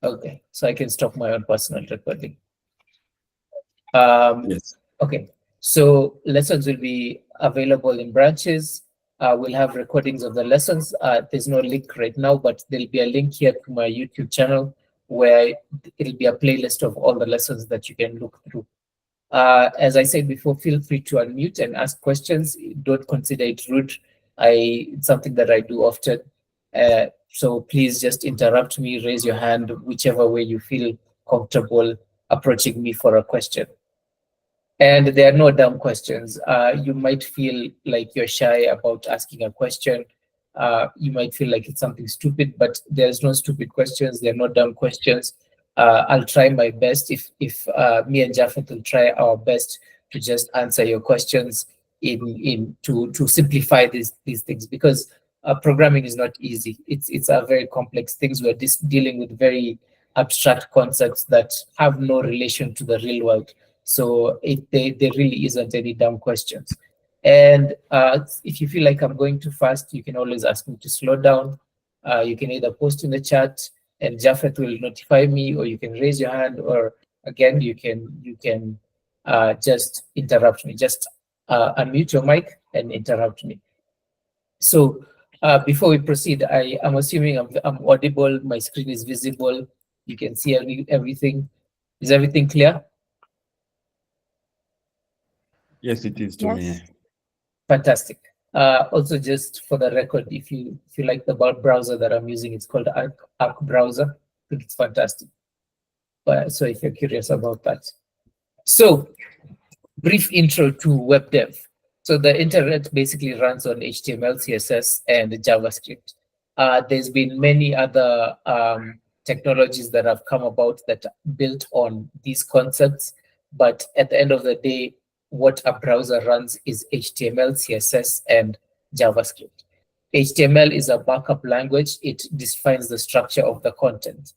Okay, so I can stop my own personal recording. Yes. Okay, so lessons will be available in branches. We'll have recordings of the lessons. There's no link right now, but there'll be a link here to my YouTube channel where it'll be a playlist of all the lessons that you can look through. As I said before, feel free to unmute and ask questions. Don't consider it rude. It's something that I do often. So please just interrupt me, raise your hand, whichever way you feel comfortable approaching me for a question. And there are no dumb questions. You might feel like you're shy about asking a question. You might feel like it's something stupid, but there's no stupid questions. There are no dumb questions. I'll try my best. If me and Japheth will try our best to just answer your questions to simplify these things, because programming is not easy. It's a very complex things. We're dealing with very abstract concepts that have no relation to the real world. So there really isn't any dumb questions. And if you feel like I'm going too fast, you can always ask me to slow down. You can either post in the chat and Japheth will notify me, or you can raise your hand, or again, you can just interrupt me. Just unmute your mic and interrupt me. So before we proceed, I'm assuming I'm audible, my screen is visible, you can see everything. Is everything clear? Yes, it is to me. Fantastic. Also, just for the record, if you like the browser that I'm using, it's called Arc browser. I think it's fantastic. So if you're curious about that. So brief intro to web dev. So the internet basically runs on HTML, CSS, and JavaScript. There's been many other technologies that have come about that built on these concepts. But at the end of the day, what a browser runs is HTML, CSS, and JavaScript. HTML is a markup language. It defines the structure of the content.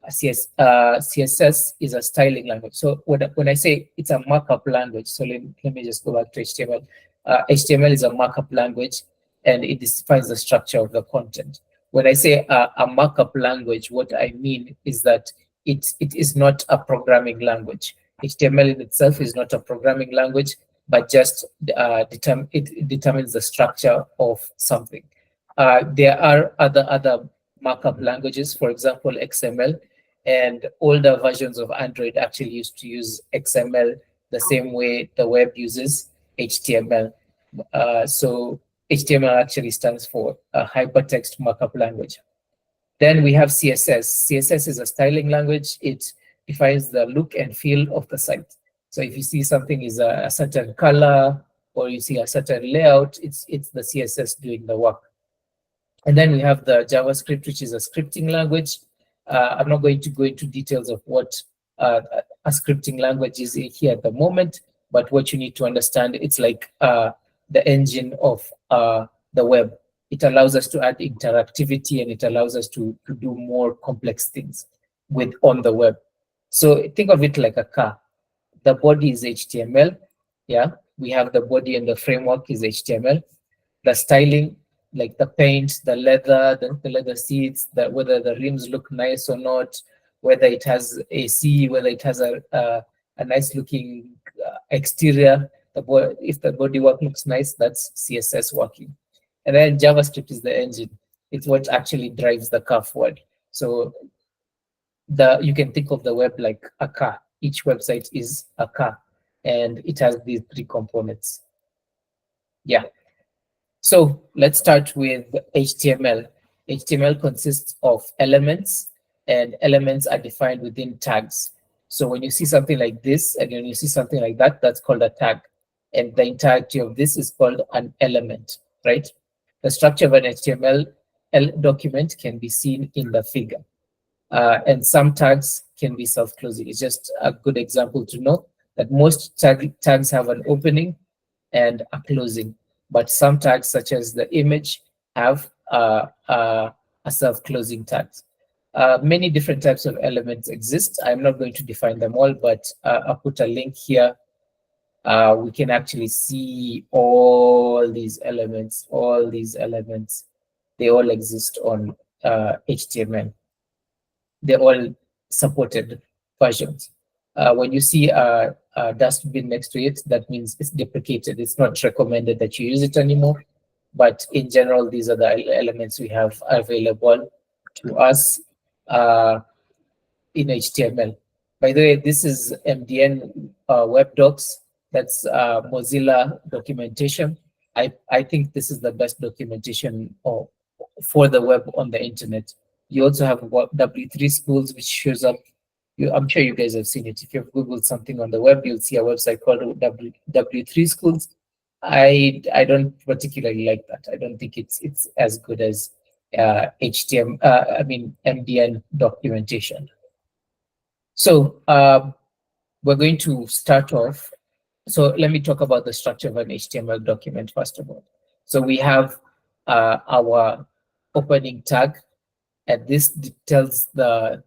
CSS is a styling language. So when I say it's a markup language, so let me just go back to HTML. HTML is a markup language, and it defines the structure of the content. When I say a markup language, what I mean is that it is not a programming language. HTML in itself is not a programming language, but just it determines the structure of something. There are other markup languages, for example, XML, and older versions of Android actually used to use XML the same way the web uses HTML. So HTML actually stands for a hypertext markup language. Then we have CSS. CSS is a styling language. It defines the look and feel of the site. So if you see something is a certain color, or you see a certain layout, it's the CSS doing the work. And then we have the JavaScript, which is a scripting language. I'm not going to go into details of what a scripting language is here at the moment, but what you need to understand, it's like the engine of the web. It allows us to add interactivity, and it allows us to do more complex things on the web. So think of it like a car. The body is HTML. Yeah, we have the body, and the framework is HTML. The styling, like the paint, the leather, the leather seats, whether the rims look nice or not, whether it has AC, whether it has a nice looking exterior. If the bodywork looks nice, that's CSS working. And then JavaScript is the engine. It's what actually drives the car forward. So you can think of the web like a car. Each website is a car, and it has these three components. Yeah. So let's start with HTML. HTML consists of elements, and elements are defined within tags. So when you see something like this, and when you see something like that, that's called a tag. And the entirety of this is called an element, right? The structure of an HTML document can be seen in the figure. And some tags can be self-closing. It's just a good example to know that most tags have an opening and a closing, but some tags, such as the image, have a self-closing tag. Many different types of elements exist. I'm not going to define them all, but I'll put a link here. We can actually see all these elements. They all exist on HTML. They're all supported versions. When you see a dustbin next to it, that means it's deprecated. It's not recommended that you use it anymore. But in general, these are the elements we have available to us in HTML. By the way, this is MDN web docs. That's Mozilla documentation. I think this is the best documentation for the web on the internet. You also have W3 Schools, which shows up. I'm sure you guys have seen it. If you've Googled something on the web, you'll see a website called W3 Schools. I don't particularly like that. I don't think it's as good as MDN documentation. So we're going to start off. So let me talk about the structure of an HTML document first of all. So we have our opening tag, and this tells the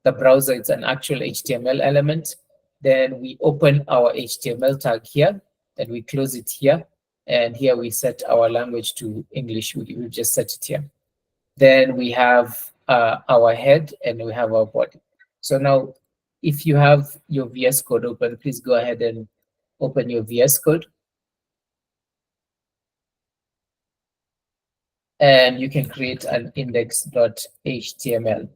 browser it's an actual HTML element. Then we open our HTML tag here, and we close it here. And here we set our language to English. We just set it here. Then we have our head, and we have our body. So now, if you have your VS Code open, please go ahead and open your VS Code. And you can create an index.html.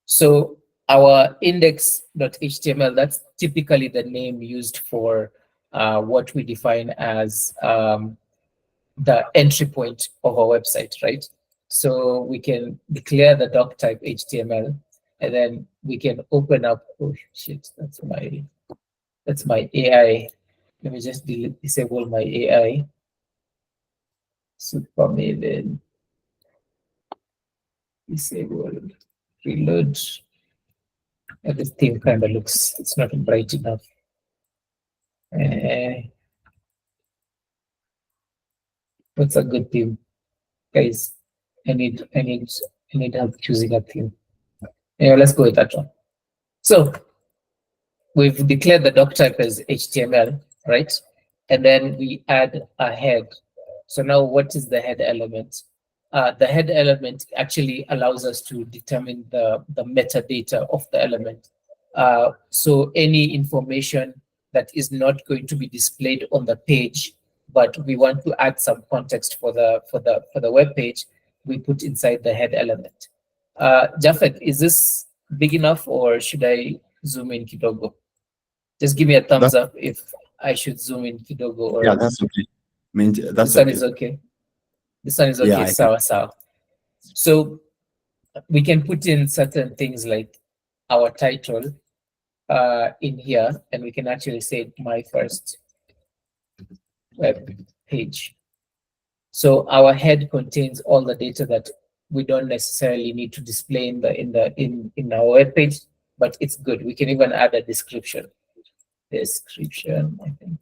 So our index.html, that's typically the name used for what we define as the entry point of our website, right? So we can declare the doc type HTML, and then we can open up, oh shit, that's my AI. Let me just disable my AI. Supermaven. Disable. Reload. And this theme kind of looks, it's not bright enough. What's a good theme? Guys, I need help choosing a theme. Anyway, let's go with that one. So we've declared the doc type as HTML, right? And then we add a head. So now what is the head element? The head element actually allows us to determine the metadata of the element. So any information that is not going to be displayed on the page, but we want to add some context for the web page, we put inside the head element. Jafet, is this big enough, or should I zoom in kidogo? Just give me a thumbs up if I should zoom in kidogo. Or yeah, that's okay. I mean, that's this one is okay. This one is okay. Yeah, sawa. So we can put in certain things like our title in here, and we can actually say my first web page. So our head contains all the data that we don't necessarily need to display in our web page, but it's good. We can even add a description. I think.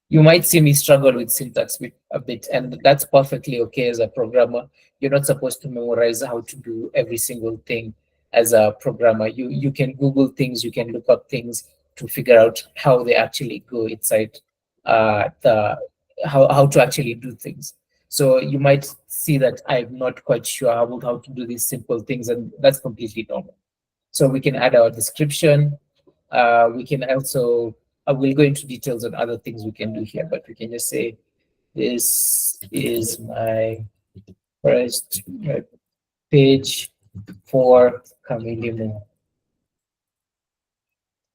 You might see me struggle with syntax a bit, and that's perfectly okay as a programmer. You're not supposed to memorize how to do every single thing as a programmer. You can Google things, you can look up things to figure out how they actually go inside how to actually do things. So you might see that I'm not quite sure how to do these simple things, and that's completely normal. So we can add our description. We can also, we'll go into details on other things we can do here, but we can just say, this is my first web page for Chameleon.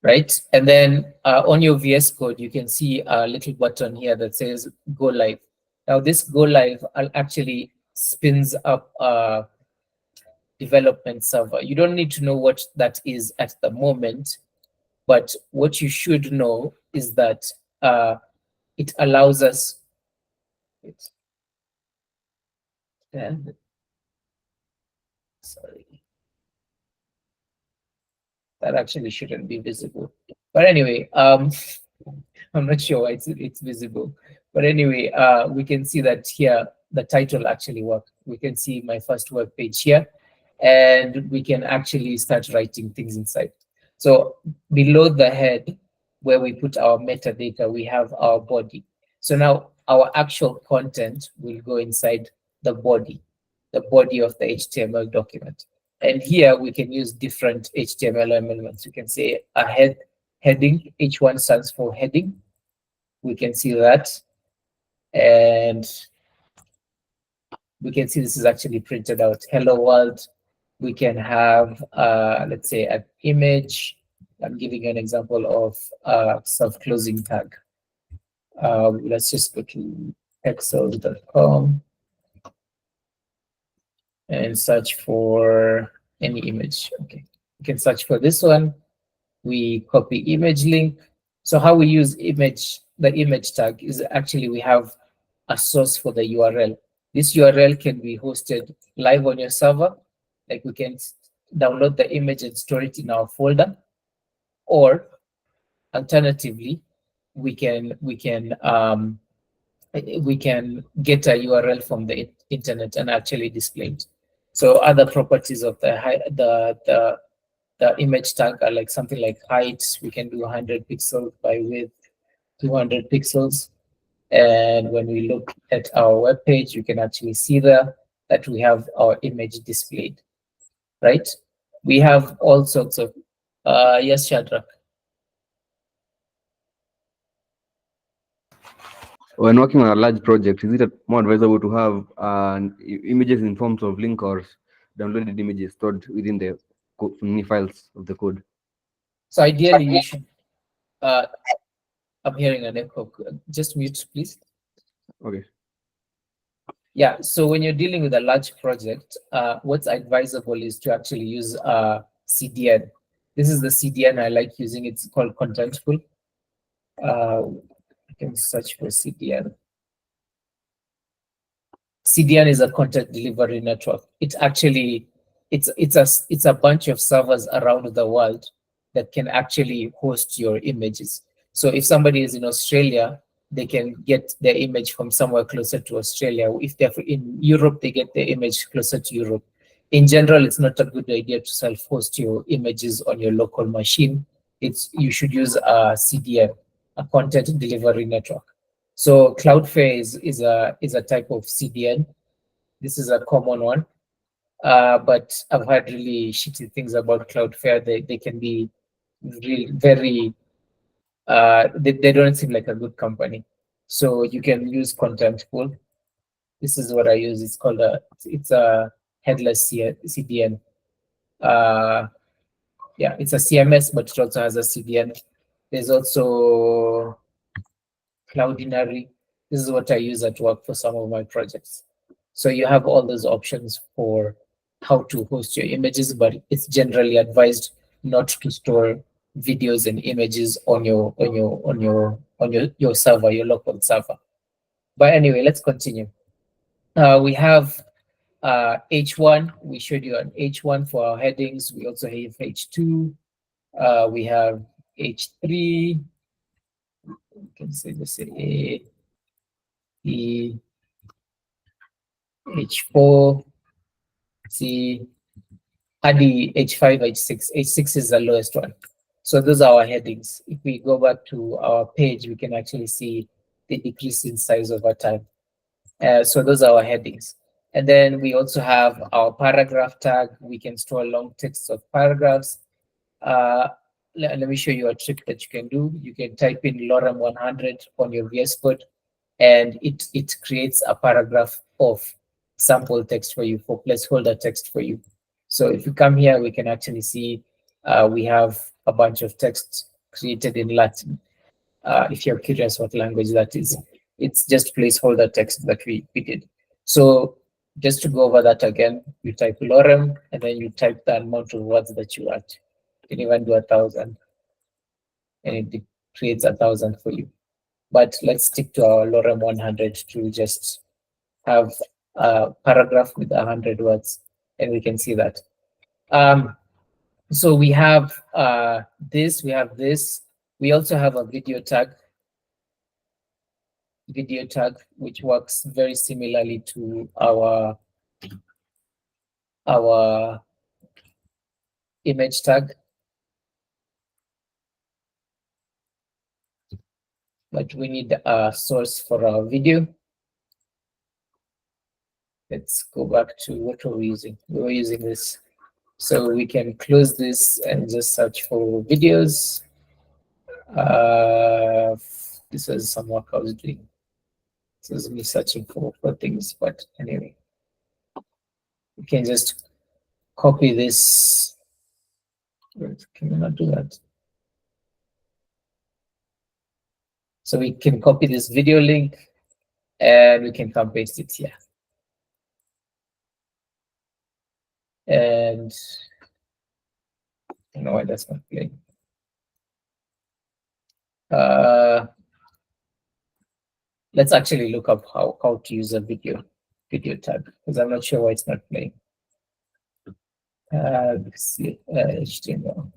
Right? And then on your VS Code, you can see a little button here that says go live. Now this go live actually spins up a development server. You don't need to know what that is at the moment, but what you should know is that it allows us. Sorry. That actually shouldn't be visible. But anyway, I'm not sure why it's visible. But anyway, we can see that here, the title actually worked. We can see my first web page here, and we can actually start writing things inside. So below the head, where we put our metadata, we have our body. So now our actual content will go inside the body of the HTML document. And here we can use different HTML elements. You can say a heading, H1 stands for heading. We can see that. And we can see this is actually printed out. Hello world. We can have, let's say, an image. I'm giving you an example of self-closing tag. Let's just go to excel.com and search for any image. Okay, you can search for this one. We copy image link. So how we use the image tag is actually we have a source for the URL. This URL can be hosted live on your server. Like we can download the image and store it in our folder, or alternatively, we can get a URL from the internet and actually display it. So other properties of the image tag are like something like height. We can do 100 pixels by width, 200 pixels. And when we look at our web page, you can actually see there that we have our image displayed, right? We have all sorts of, yes, Shadrach. When working on a large project, is it more advisable to have images in forms of link or downloaded images stored within the mini files of the code? So ideally, you should. I'm hearing an echo. Just mute, please. Okay. Yeah. So when you're dealing with a large project, what's advisable is to actually use CDN. This is the CDN I like using. It's called Contentful. You can search for CDN. CDN is a content delivery network. It actually, it's a bunch of servers around the world that can actually host your images. So if somebody is in Australia, they can get their image from somewhere closer to Australia. If they're in Europe, they get their image closer to Europe. In general, it's not a good idea to self-host your images on your local machine. You should use a CDN, a content delivery network. So Cloudflare is a type of CDN. This is a common one, but I've heard really shitty things about Cloudflare. They can be really very they don't seem like a good company. So you can use Contentful. This is what I use. It's a headless CDN. Yeah, it's a CMS, but it also has a CDN. There's also Cloudinary. This is what I use at work for some of my projects. So you have all those options for how to host your images, but it's generally advised not to store videos and images on your server, your local server. But anyway, let's continue. We have H1. We showed you an H1 for our headings. We also have H2. We have H3. You can say let's say A, E, H4, C, ADI, H5, H6. H6 is the lowest one. So those are our headings. If we go back to our page, we can actually see the decrease in size over time. So those are our headings. And then we also have our paragraph tag. We can store long text of paragraphs. Let me show you a trick that you can do. You can type in lorem 100 on your VS Code, and it creates a paragraph of sample text for you, for placeholder text for you. So if you come here, we can actually see we have a bunch of text created in Latin. If you're curious what language that is, it's just placeholder text that we did. So just to go over that again, you type lorem, and then you type the amount of words that you want. You can even do 1,000, and it creates 1,000 for you. But let's stick to our lorem 100 to just have a paragraph with 100 words, and we can see that. So we have this, we have this. We also have a video tag, which works very similarly to our image tag. But we need a source for our video. Let's go back to what were we using? We were using this. So we can close this and just search for videos. This was some work I was doing. This was me searching for things, but anyway, we can just copy this. Wait, can we not do that? So we can copy this video link and we can come paste it here. And I don't know why that's not playing. Let's actually look up how to use a video tag, because I'm not sure why it's not playing. HTML.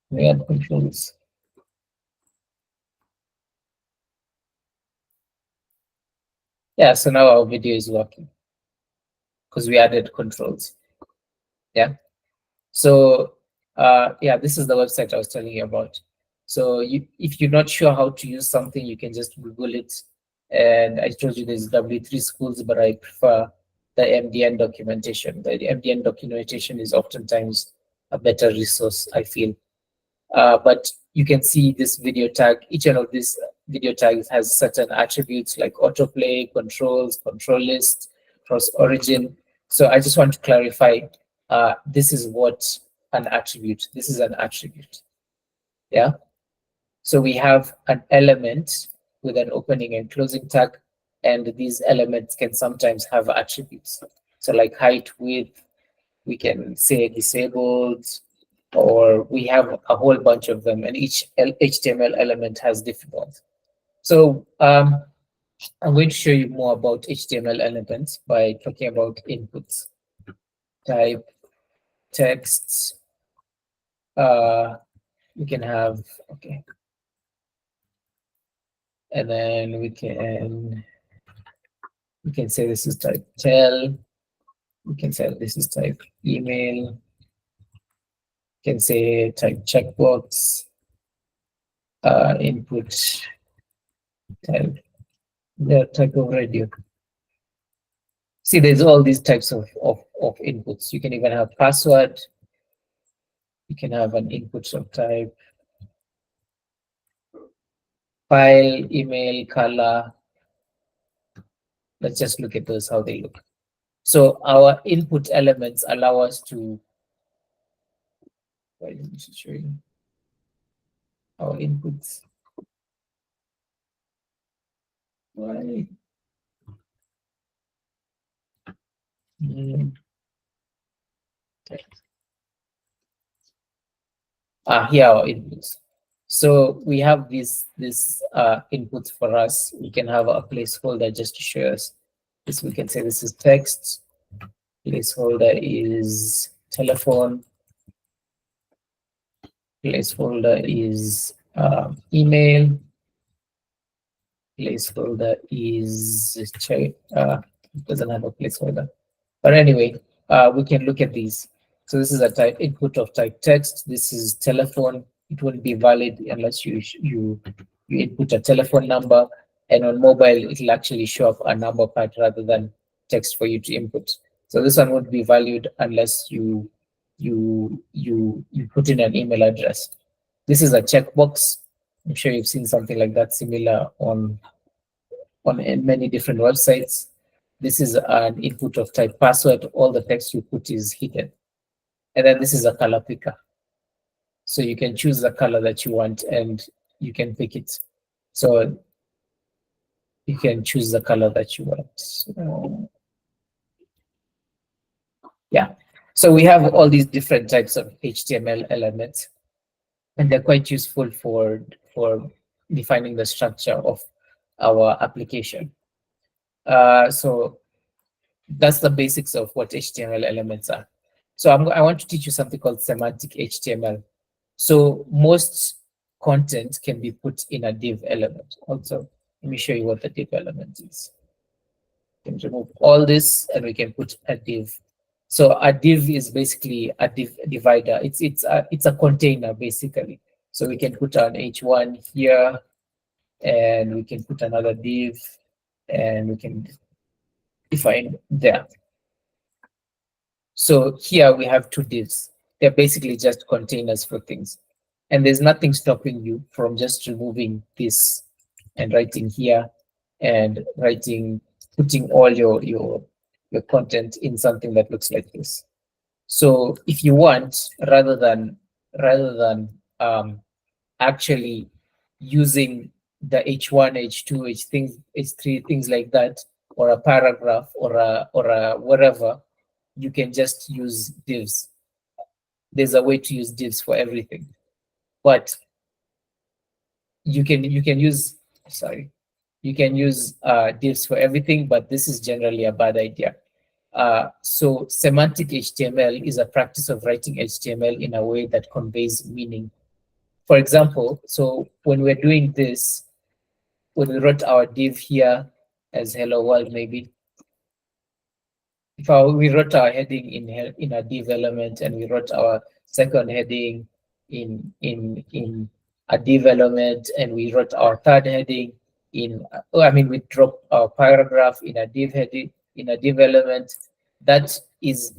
We add controls. Yeah, so now our video is working because we added controls. Yeah. So yeah, this is the website I was telling you about. So if you're not sure how to use something, you can just Google it. And I told you there's W3 schools, but I prefer the MDN documentation. The MDN documentation is oftentimes a better resource, I feel. But you can see this video tag. Each one of these video tags has certain attributes like autoplay, controls, control list, cross origin. So I just want to clarify, this is what an attribute. This is an attribute. Yeah. So we have an element with an opening and closing tag, and these elements can sometimes have attributes. So like height, width, we can say disabled, or we have a whole bunch of them, and each HTML element has different ones. So I'm going to show you more about HTML elements by talking about inputs, type, texts. We can have, okay. And then we can say this is type tell. We can say this is type email. We can say type checkbox, input type, the type of radio. See, there's all these types of inputs. You can even have password. You can have an input of type file, email, color. Let's just look at those, how they look. So our input elements allow us to, why isn't it showing our inputs? Why? Here are our inputs. So we have these inputs for us. We can have a placeholder just to show us this. We can say this is text. Placeholder is telephone. Placeholder is email. Placeholder is doesn't have a placeholder. But anyway, we can look at these. So this is a type input of type text. This is telephone. It wouldn't be valid unless you input a telephone number. And on mobile, it'll actually show up a number pad rather than text for you to input. So this one won't be valued unless you put in an email address. This is a checkbox. I'm sure you've seen something like that similar on many different websites. This is an input of type password. All the text you put is hidden. And then this is a color picker. So you can choose the color that you want and you can pick it. So you can choose the color that you want. Yeah. So we have all these different types of HTML elements, and they're quite useful for defining the structure of our application. So that's the basics of what HTML elements are. So I want to teach you something called semantic HTML. So most content can be put in a div element. Also, let me show you what the div element is. We can remove all this and we can put a div. So a div is basically a divider. It's a container basically. So we can put an H1 here, and we can put another div, and we can define there. So here we have two divs. They're basically just containers for things. And there's nothing stopping you from just removing this and writing here and putting all your content in something that looks like this. So if you want, rather than actually using the H1, H2, H3, things like that, or a paragraph or a whatever, you can just use divs. There's a way to use divs for everything, but you can use divs for everything, but this is generally a bad idea. So semantic HTML is a practice of writing HTML in a way that conveys meaning. For example, so when we're doing this, when we wrote our div here as hello world, maybe if we wrote our heading in a div element, and we wrote our second heading in a div element, and we wrote our third heading in, we dropped our paragraph in a div heading in a div element. That is,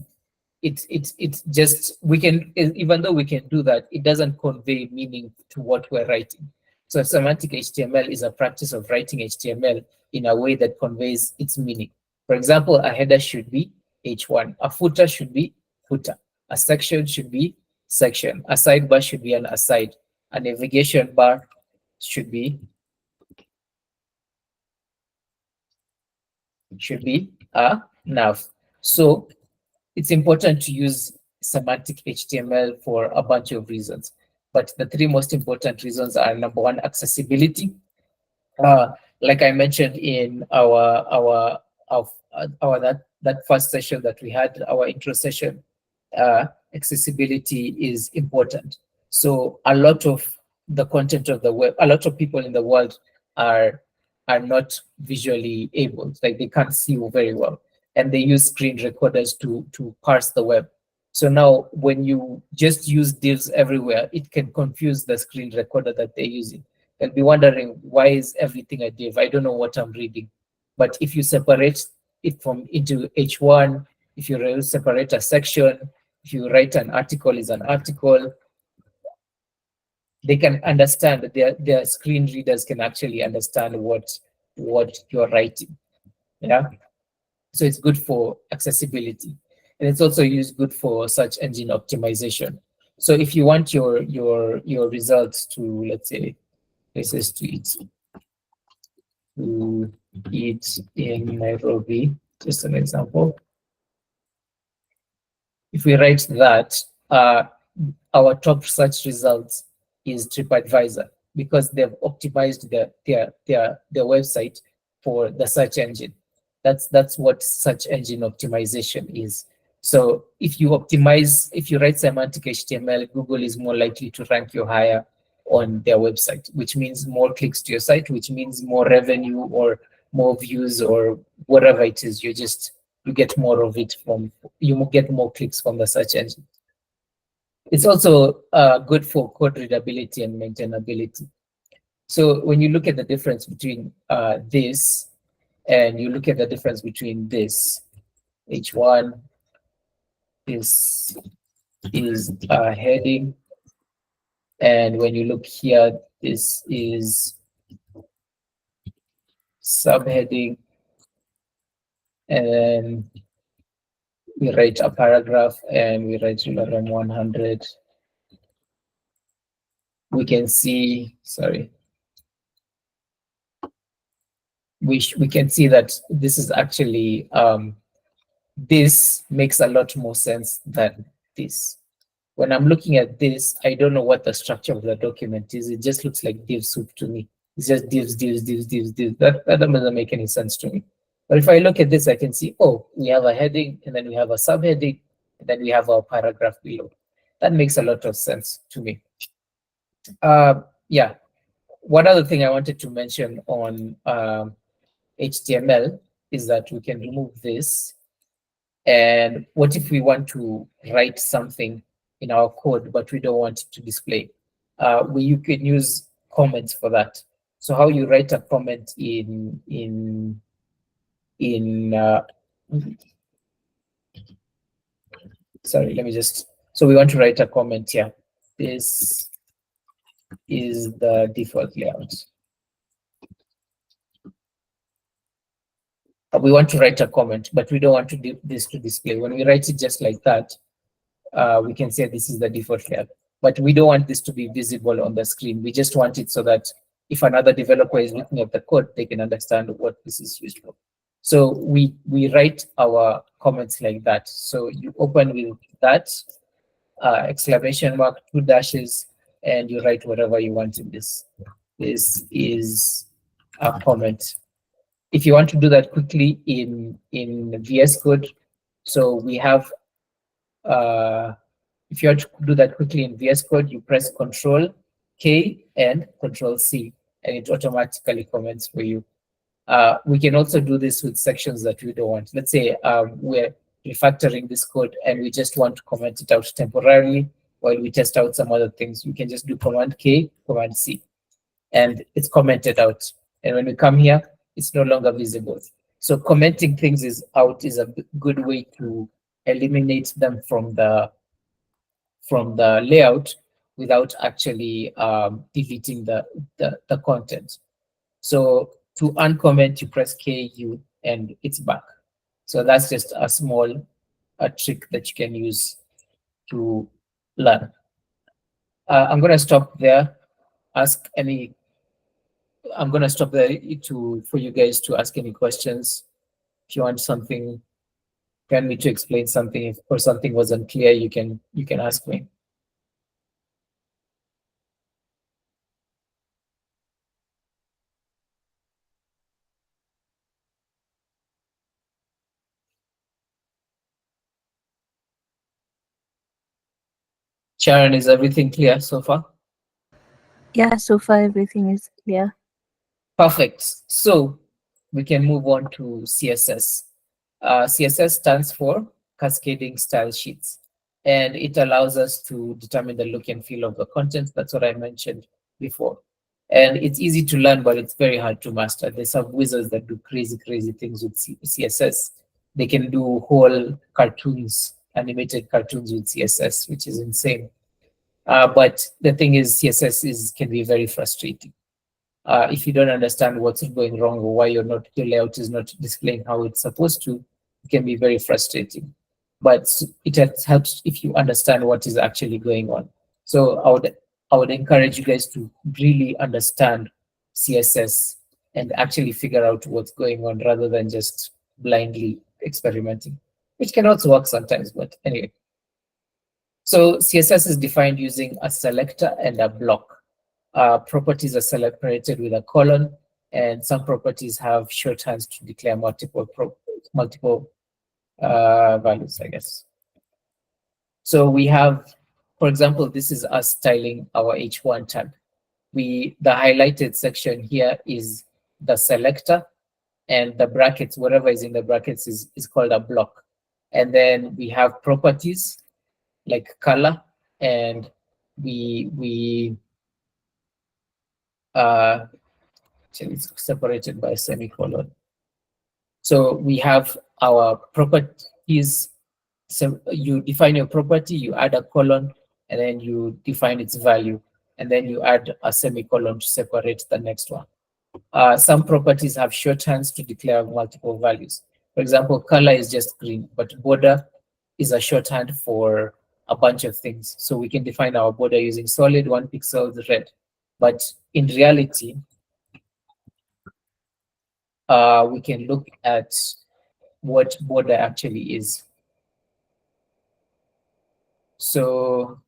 it's just, we can, even though we can do that, it doesn't convey meaning to what we're writing. So semantic HTML is a practice of writing HTML in a way that conveys its meaning. For example, a header should be H1, a footer should be footer, a section should be section, a sidebar should be an aside, a navigation bar should be a nav. So it's important to use semantic HTML for a bunch of reasons, but the three most important reasons are: number one, accessibility. Like I mentioned in our that first session that we had, our intro session, accessibility is important. So a lot of the content of the web, a lot of people in the world are not visually able, like they can't see very well, and they use screen recorders to parse the web. So now when you just use divs everywhere, it can confuse the screen recorder that they're using. They'll be wondering, why is everything a div? I don't know what I'm reading. But if you separate it into H1, if you separate a section, if you write an article is an article, they can understand that their screen readers can actually understand what you're writing. Yeah. So it's good for accessibility. And it's also good for search engine optimization. So if you want your results to, let's say, places to eat in Nairobi, just an example. If we write that, our top search results is TripAdvisor, because they've optimized their website for the search engine. That's what search engine optimization is. So if you write semantic HTML, Google is more likely to rank you higher on their website, which means more clicks to your site, which means more revenue or more views or whatever it is. You get more of it you get more clicks from the search engine. It's also good for code readability and maintainability. So when you look at the difference between this, and you look at the difference between this, H1 is a heading, and when you look here, this is subheading, and we write a paragraph, and we write 100. We can see, we can see that this is actually, this makes a lot more sense than this. When I'm looking at this, I don't know what the structure of the document is. It just looks like div soup to me. It's just divs. That doesn't make any sense to me. But if I look at this, I can see, oh, we have a heading, and then we have a subheading, and then we have a paragraph below. That makes a lot of sense to me. Yeah. One other thing I wanted to mention on HTML is that we can remove this. And what if we want to write something in our code, but we don't want it to display? you can use comments for that. So how you write a comment sorry, let me just, so we want to write a comment here. This is the default layout. We want to write a comment, but we don't want to do this to display. When we write it just like that, we can say this is the default layout, but we don't want this to be visible on the screen. We just want it so that if another developer is looking at the code, they can understand what this is used for. So we write our comments like that. So you open with that, exclamation mark, 2 dashes, and you write whatever you want in this. This is a comment. If you want to do that quickly in VS Code, so we have, if you want to do that quickly in VS Code, you press Control K and Control C, and it automatically comments for you. We can also do this with sections that we don't want. Let's say we're refactoring this code and we just want to comment it out temporarily while we test out some other things. We can just do Command K, Command C, and it's commented out. And when we come here, it's no longer visible. So commenting things is out is a good way to eliminate them from the layout without actually deleting the content. So to uncomment, you press KU and it's back. So that's just a small trick that you can use to learn. I'm going to stop there. I'm going to stop there for you guys to ask any questions. If you want something, me to explain something, or something wasn't clear, you can ask me. Sharon, is everything clear so far? Yeah, so far everything is clear. Perfect. So we can move on to CSS. CSS stands for Cascading Style Sheets, and it allows us to determine the look and feel of the content. That's what I mentioned before. And it's easy to learn, but it's very hard to master. There's some wizards that do crazy things with CSS. They can do whole cartoons, animated cartoons with CSS, which is insane. But the thing is, CSS can be very frustrating. If you don't understand what's going wrong or why your layout is not displaying how it's supposed to, it can be very frustrating. But it helps if you understand what is actually going on. So I would encourage you guys to really understand CSS and actually figure out what's going on rather than just blindly experimenting, which can also work sometimes, but anyway. So CSS is defined using a selector and a block. Properties are separated with a colon, and some properties have shorthands to declare multiple values, I guess. So we have, for example, this is us styling our H1 tag. The highlighted section here is the selector, and the brackets, whatever is in the brackets is called a block. And then we have properties like color, and it's separated by a semicolon. So we have our properties. So you define your property, you add a colon, and then you define its value, and then you add a semicolon to separate the next one. Some properties have shorthands to declare multiple values. For example, color is just green, but border is a shorthand for a bunch of things. So we can define our border using solid 1 pixel red. But in reality, we can look at what border actually is. So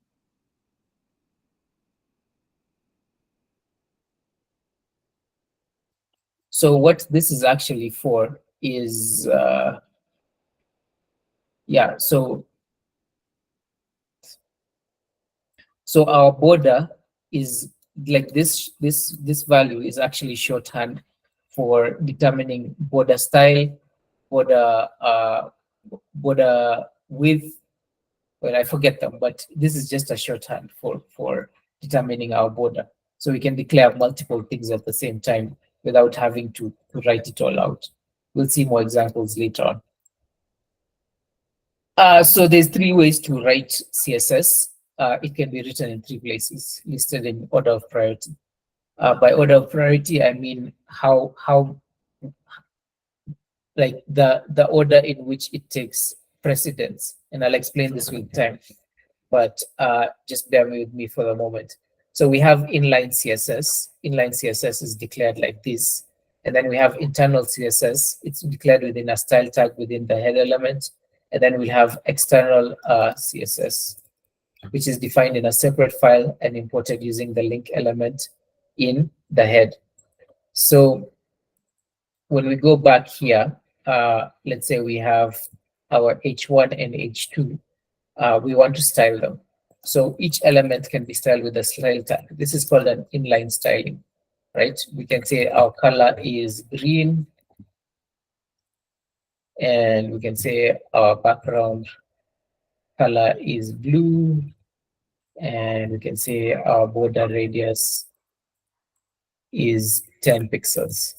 what this is actually for is, yeah, so our border is like this value is actually shorthand for determining border style, border width. Well, I forget them, but this is just a shorthand for determining our border. So we can declare multiple things at the same time without having to write it all out. We'll see more examples later on. So there's 3 ways to write CSS. It can be written in 3 places, listed in order of priority. By order of priority, I mean how like the order in which it takes precedence, and I'll explain this with time. But just bear with me for the moment. So we have inline CSS. Inline CSS is declared like this. And then we have internal CSS. It's declared within a style tag within the head element. And then we have external CSS, which is defined in a separate file and imported using the link element in the head. So when we go back here, let's say we have our H1 and H2. We want to style them. So each element can be styled with a style tag. This is called an inline styling, right? We can say our color is green, and we can say our background color is blue, and we can say our border radius is 10 pixels.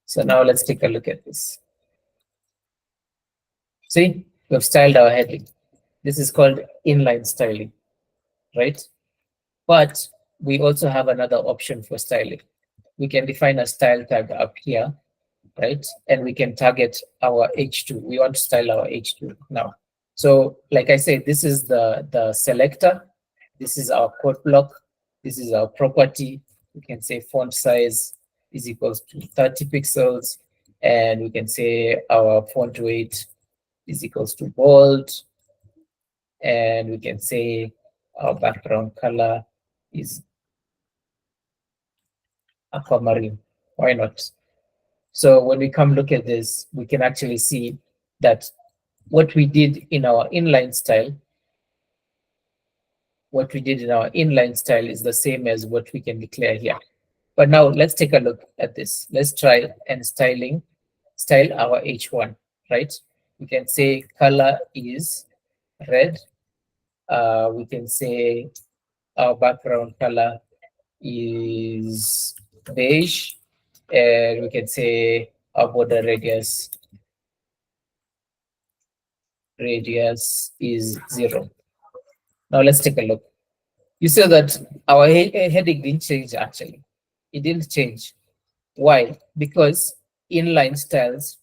So now let's take a look at this. See, we've styled our heading. This is called inline styling, right? But we also have another option for styling. We can define a style tag up here, right? And we can target our H2. We want to style our H2 now. So like I said, this is the selector. This is our code block. This is our property. We can say font size is equals to 30 pixels. And we can say our font weight is equals to bold. And we can say our background color is aquamarine. Why not? So when we come look at this, we can actually see that what we did in our inline style, is the same as what we can declare here. But now let's take a look at this. Let's try and style our H1, right? We can say color is red. We can say our background color is beige, and we can say our border radius is 0. Now let's take a look. You see that our heading didn't change actually. It didn't change. Why? Because inline styles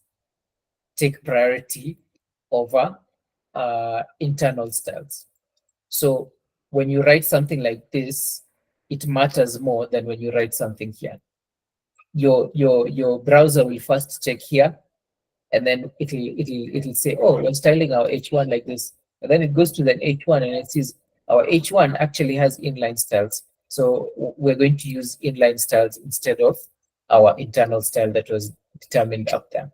take priority over internal styles. So when you write something like this, it matters more than when you write something here. Your browser will first check here, and then it'll say, oh, we're styling our H1 like this. And then it goes to the H1 and it says our H1 actually has inline styles. So we're going to use inline styles instead of our internal style that was determined up there,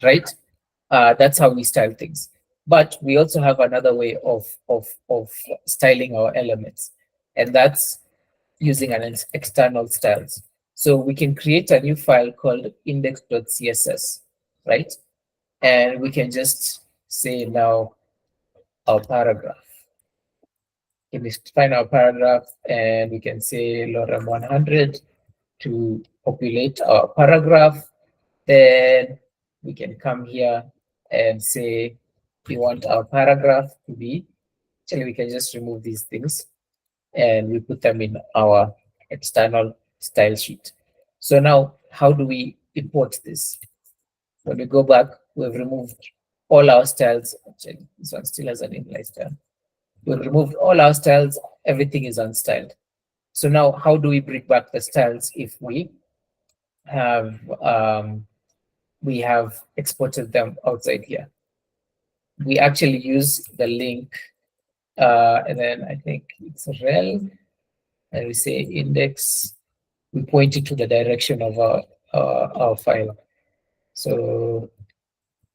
right? That's how we style things. But we also have another way of styling our elements, and that's using an external styles. So we can create a new file called index.css, right? And we can just say now our paragraph. We can define our paragraph, and we can say lorem 100 to populate our paragraph. Then we can come here and say we want our paragraph to be, actually we can just remove these things and we put them in our external style sheet. So now how do we import this? When we go back, we've removed all our styles. Actually, this one still has an inline style. We've removed all our styles, everything is unstyled. So now how do we bring back the styles if we have exported them outside here? We actually use the link, and then I think it's rel, and we say index. We point it to the direction of our file. So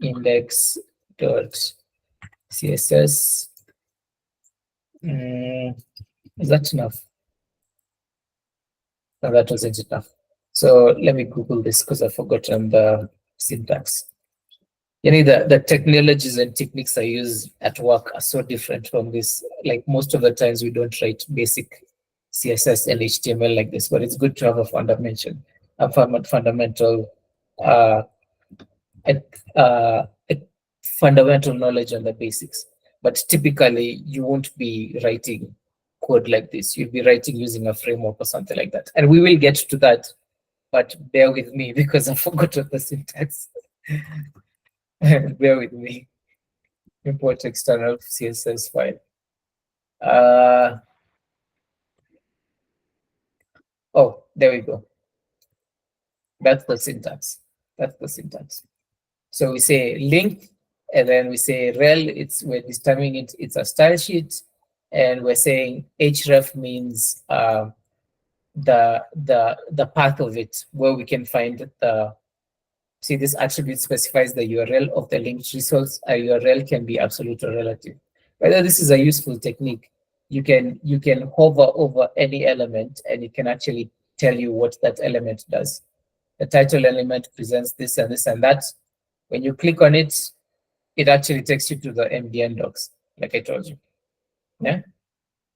index.css. Is that enough? No, that wasn't enough. So let me Google this because I've forgotten the syntax. You know, the technologies and techniques I use at work are so different from this. Like most of the times we don't write basic CSS and HTML like this, but it's good to have a fundamental uh, fundamental knowledge on the basics. But typically, you won't be writing code like this. You'll be writing using a framework or something like that. And we will get to that, but bear with me because I forgot the syntax. Bear with me. Import external CSS file. Oh, there we go. That's the syntax. That's the syntax. So we say link, and then we say rel. We're determining it. It's a style sheet, and we're saying href means the path of it, where we can find the. See, this attribute specifies the URL of the linked resource. A URL can be absolute or relative. Whether this is a useful technique, you can hover over any element, and it can actually tell you what that element does. The title element presents this and this and that. When you click on it, it actually takes you to the MDN docs, like I told you. Yeah,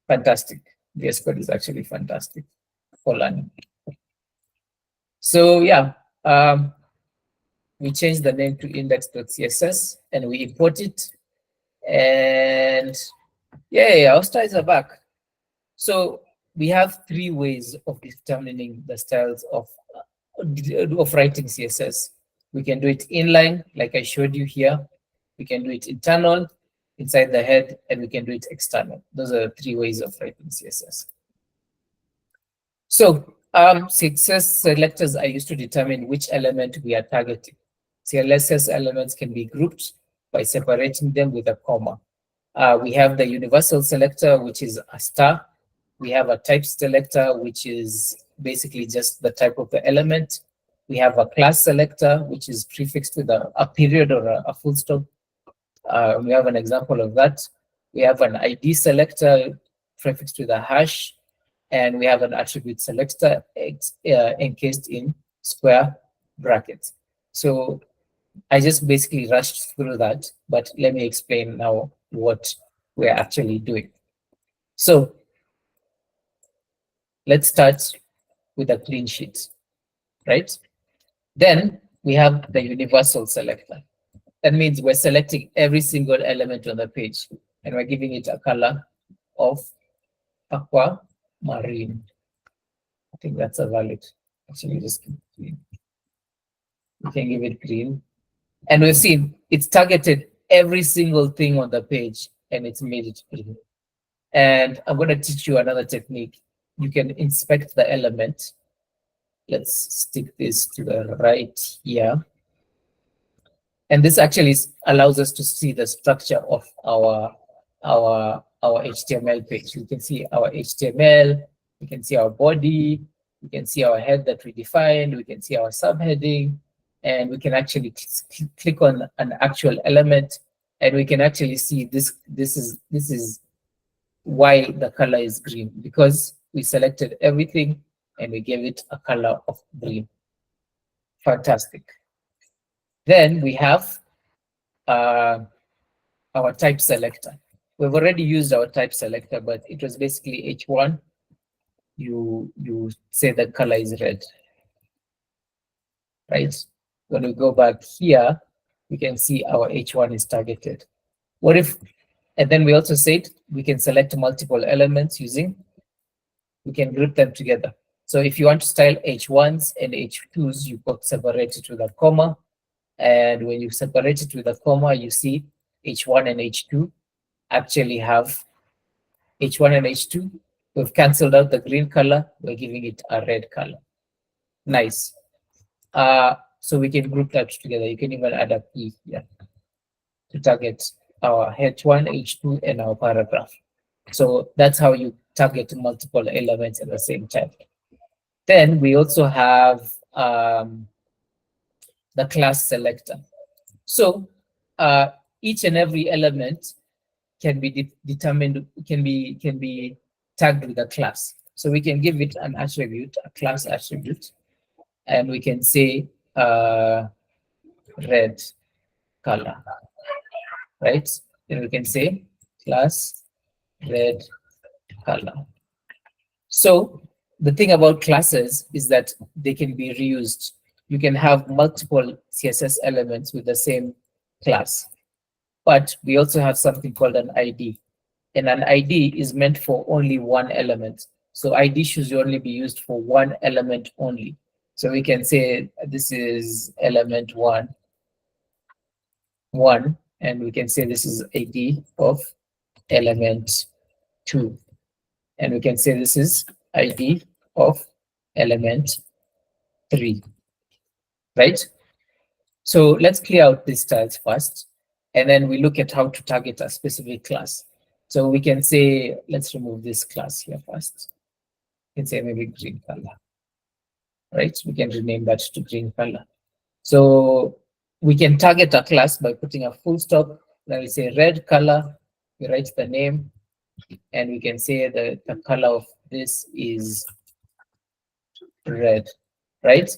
fantastic. VS Code is actually fantastic for learning. So yeah, we change the name to index.css and we import it. And yeah, our styles are back. So we have 3 ways of determining the styles of writing CSS. We can do it inline, like I showed you here. We can do it internal, inside the head, and we can do it external. Those are the 3 ways of writing CSS. So CSS selectors are used to determine which element we are targeting. CSS elements can be grouped by separating them with a comma. We have the universal selector, which is a star. We have a type selector, which is basically just the type of the element. We have a class selector, which is prefixed with a period or a full stop. We have an example of that. We have an ID selector prefixed with a hash, and we have an attribute selector encased in square brackets. So I just basically rushed through that, but let me explain now what we're actually doing. So let's start with a clean sheet, right? Then we have the universal selector. That means we're selecting every single element on the page, and we're giving it a color of aquamarine. I think that's a valid. Actually, just green. We can give it green. And we've seen it's targeted every single thing on the page, and it's made it green. And I'm going to teach you another technique. You can inspect the element. Let's stick this to the right here. And this actually allows us to see the structure of our HTML page. We can see our HTML, we can see our body, we can see our head that we defined, we can see our subheading, and we can actually click on an actual element, and we can actually see this is why the color is green, because we selected everything and we gave it a color of green. Fantastic. Then we have our type selector. We've already used our type selector, but it was basically H1. You say the color is red, right? When we go back here, we can see our H1 is targeted. What if, and then we also said we can select multiple elements using, we can group them together. So if you want to style H1s and H2s, you could separate it with a comma. And when you separate it with a comma, you see H1 and H2 actually have H1 and H2. We've canceled out the green color. We're giving it a red color. Nice. So we can group that together. You can even add a P here to target our H1, H2, and our paragraph. So that's how you target multiple elements at the same time. Then we also have the class selector. So each and every element can be determined, can be tagged with a class. So we can give it an attribute, a class attribute, and we can say red color, right? Then we can say class red color. So the thing about classes is that they can be reused. You can have multiple CSS elements with the same class, but we also have something called an ID. And an ID is meant for only one element. So ID should only be used for one element only. So we can say this is element one, and we can say this is ID of element 2. And we can say this is ID of element 3, right? So let's clear out these styles first, and then we look at how to target a specific class. So we can say, let's remove this class here first. We can say maybe green color, right? We can rename that to green color. So we can target a class by putting a full stop. Then we say red color, we write the name, and we can say that the color of this is red, right?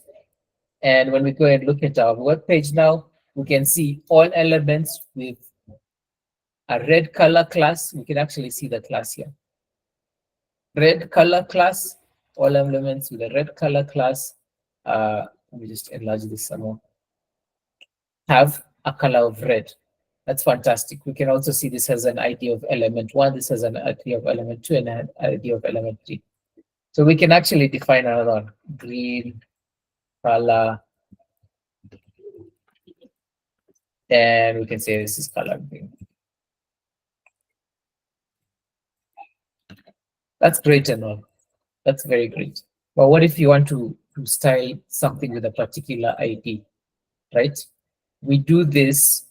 And when we go and look at our web page now, we can see all elements with a red color class. We can actually see the class here. Red color class, all elements with a red color class. Let me just enlarge this some more. Have a color of red. That's fantastic. We can also see this has an ID of element 1, this has an ID of element 2, and an ID of element 3. So we can actually define another one, green color, and we can say this is color green. That's great and all. That's very great. But what if you want to style something with a particular ID, right? We do this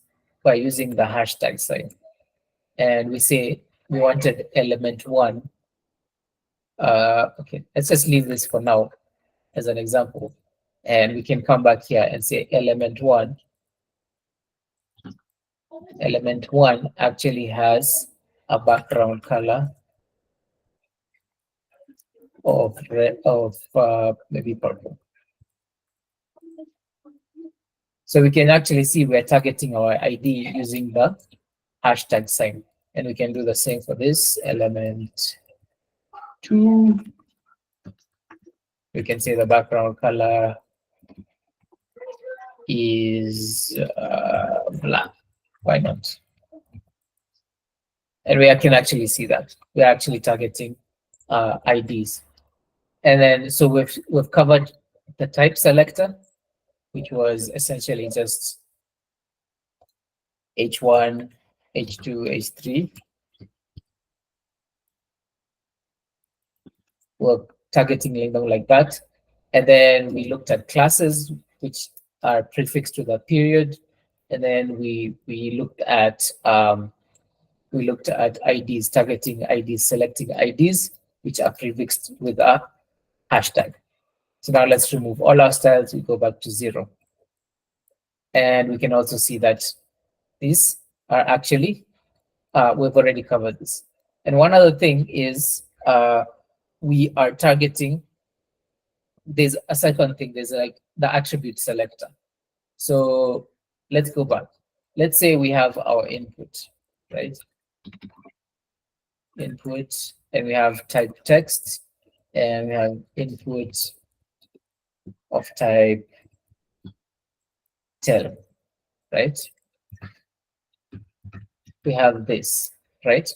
by using the hashtag sign. And we say we wanted element 1. Okay, let's just leave this for now as an example. And we can come back here and say element 1. Element 1 actually has a background color of red, of maybe purple. So we can actually see we're targeting our ID using the hashtag sign. And we can do the same for this element 2. We can say the background color is black. Why not? And we can actually see that we're actually targeting IDs. And then so we've covered the type selector, which was essentially just H1, H2, H3. We're targeting them like that. And then we looked at classes, which are prefixed to the period. And then we looked at IDs, targeting IDs, selecting IDs, which are prefixed with a hashtag. So now let's remove all our styles. We go back to 0. And we can also see that these are actually, we've already covered this. And one other thing is we are targeting, there's a second thing, there's like the attribute selector. So let's go back. Let's say we have our input, right? Input, and we have type text, and we have input of type tell, right? We have this, right?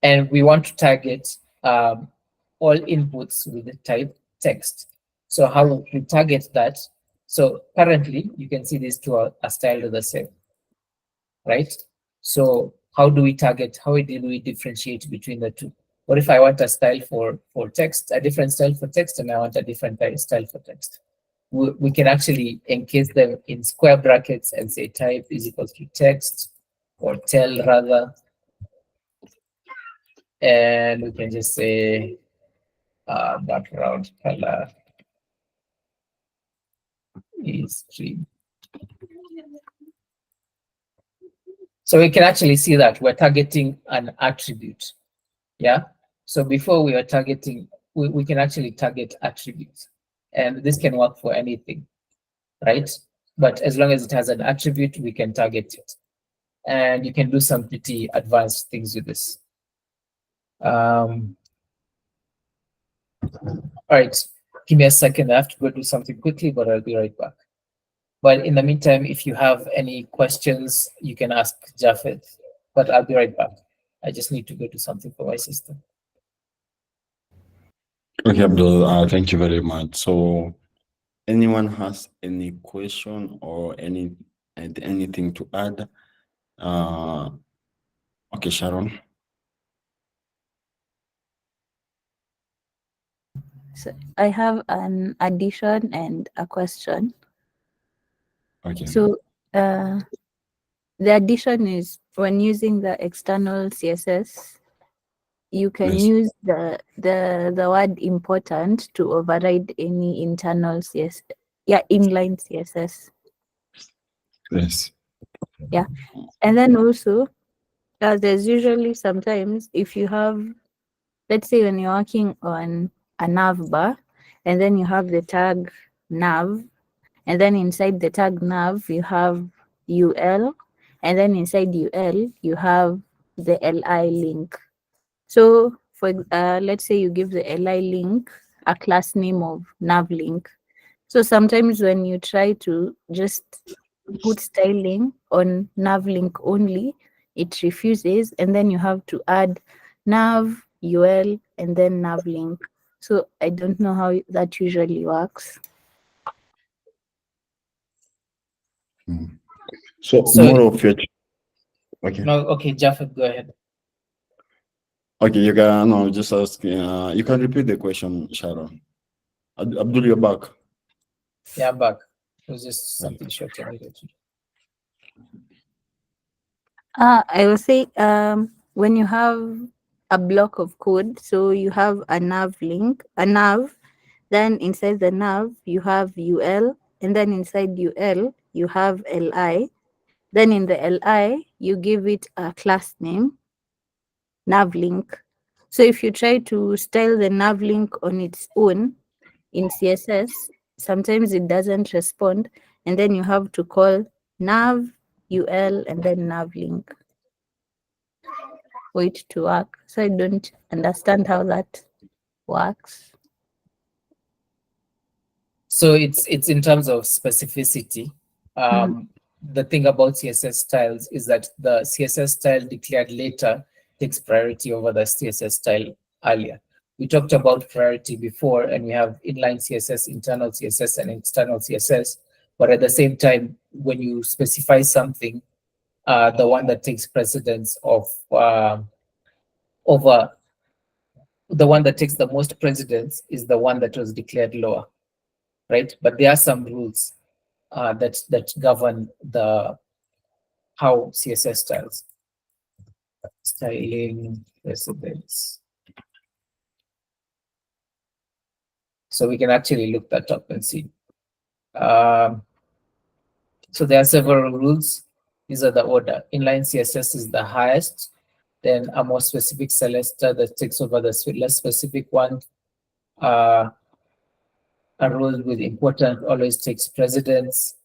And we want to target all inputs with the type text. So how we target that? So currently, you can see these two are styled the same, right? So how do we target? How do we differentiate between the two? What if I want a style for text, a different style for text, and I want a different style for text? We can actually encase them in square brackets and say type is equal to text, or tell rather. And we can just say background color is green. So we can actually see that we're targeting an attribute. Yeah. So before we are targeting, we can actually target attributes. And this can work for anything, right? But as long as it has an attribute, we can target it. And you can do some pretty advanced things with this. All right, give me a second. I have to go do something quickly, but I'll be right back. But in the meantime, if you have any questions, you can ask Jafet, but I'll be right back. I just need to go do something for my system. Okay, Abdul, thank you very much. So anyone has any question or anything to add? Okay, Sharon. So I have an addition and a question. Okay. So the addition is when using the external CSS, you can Yes. use the word important to override any internal CSS, inline CSS. Yes. Yeah. And then also there's usually sometimes if you have, let's say when you're working on a nav bar and then you have the tag nav, and then inside the tag nav you have UL, and then inside UL you have the LI link. So for let's say you give the LI link a class name of nav link. So sometimes when you try to just put styling on nav link only, it refuses, and then you have to add nav, UL, and then nav link. So I don't know how that usually works. So So- more of your okay. No, okay, Jafet, go ahead. Okay, you can no just ask. You can repeat the question, Sharon. Abdul, you're back. Yeah, I'm back. It was just something short I needed to do. I will say when you have a block of code, so you have a nav link, a nav, then inside the nav you have UL, and then inside UL you have LI. Then in the LI you give it a class name, nav link. So if you try to style the nav link on its own in CSS, sometimes it doesn't respond, and then you have to call nav, UL, and then nav link for it to work. So I don't understand how that works. So it's in terms of specificity. The thing about CSS styles is that the CSS style declared later takes priority over the CSS style earlier. We talked about priority before, and we have inline CSS, internal CSS, and external CSS. But at the same time, when you specify something, the one that takes precedence of over the one that takes the most precedence is the one that was declared lower, right? But there are some rules that govern the how CSS styling precedence. So we can actually look that up and see. So there are several rules. These are the order. Inline CSS is the highest, then a more specific selector that takes over the less specific one. A rule with important always takes precedence.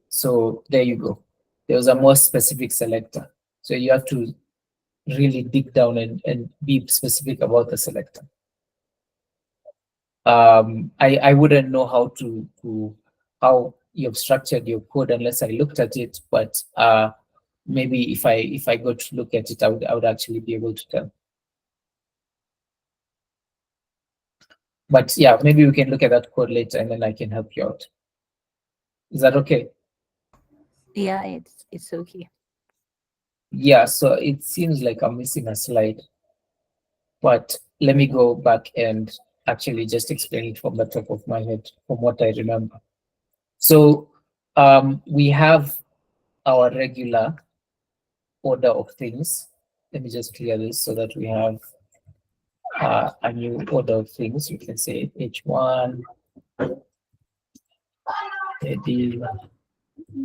So there you go. There was a more specific selector. So you have to really dig down and be specific about the selector. I wouldn't know how how you've structured your code unless I looked at it, but maybe if I go to look at it, I would actually be able to tell. But yeah, maybe we can look at that code later and then I can help you out. Is that okay? Yeah, it's okay. Yeah, so it seems like I'm missing a slide, but let me go back and actually just explain it from the top of my head, from what I remember. So we have our regular order of things. Let me just clear this so that we have a new order of things. You can say H1, a div,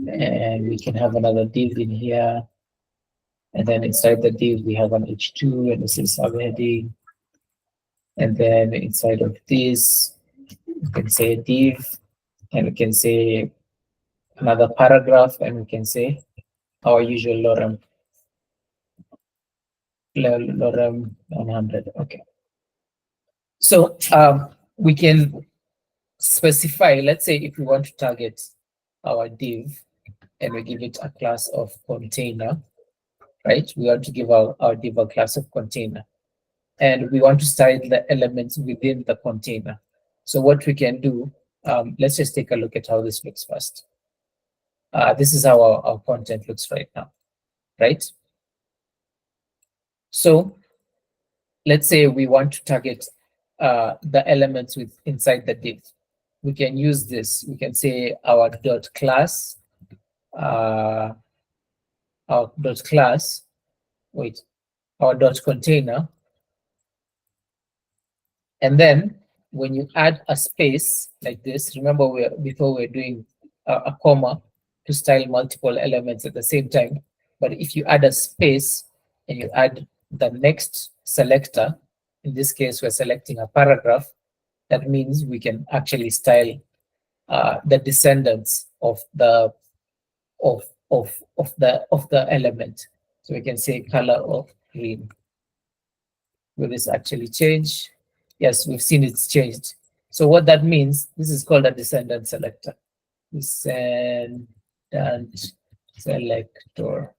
and we can have another div in here. And then inside the div, we have an H2, and this is subheading. And then inside of this, we can say div, and we can say another paragraph, and we can say our usual lorem 100. Okay. So we can specify, let's say if we want to target our div and we give it a class of container, right? We want to give our div a class of container, and we want to style the elements within the container. So what we can do, let's just take a look at how this looks first. This is how our content looks right now, right? So let's say we want to target the elements with inside the div. We can use this. We can say our dot class, our dot class, wait, our dot container. And then when you add a space like this, remember before we're doing a comma to style multiple elements at the same time. But if you add a space and you add the next selector, in this case, we're selecting a paragraph, that means we can actually style the descendants of the element. So we can say color of green. Will this actually change? Yes, we've seen it's changed. So what that means, this is called a descendant selector. Descendant selector.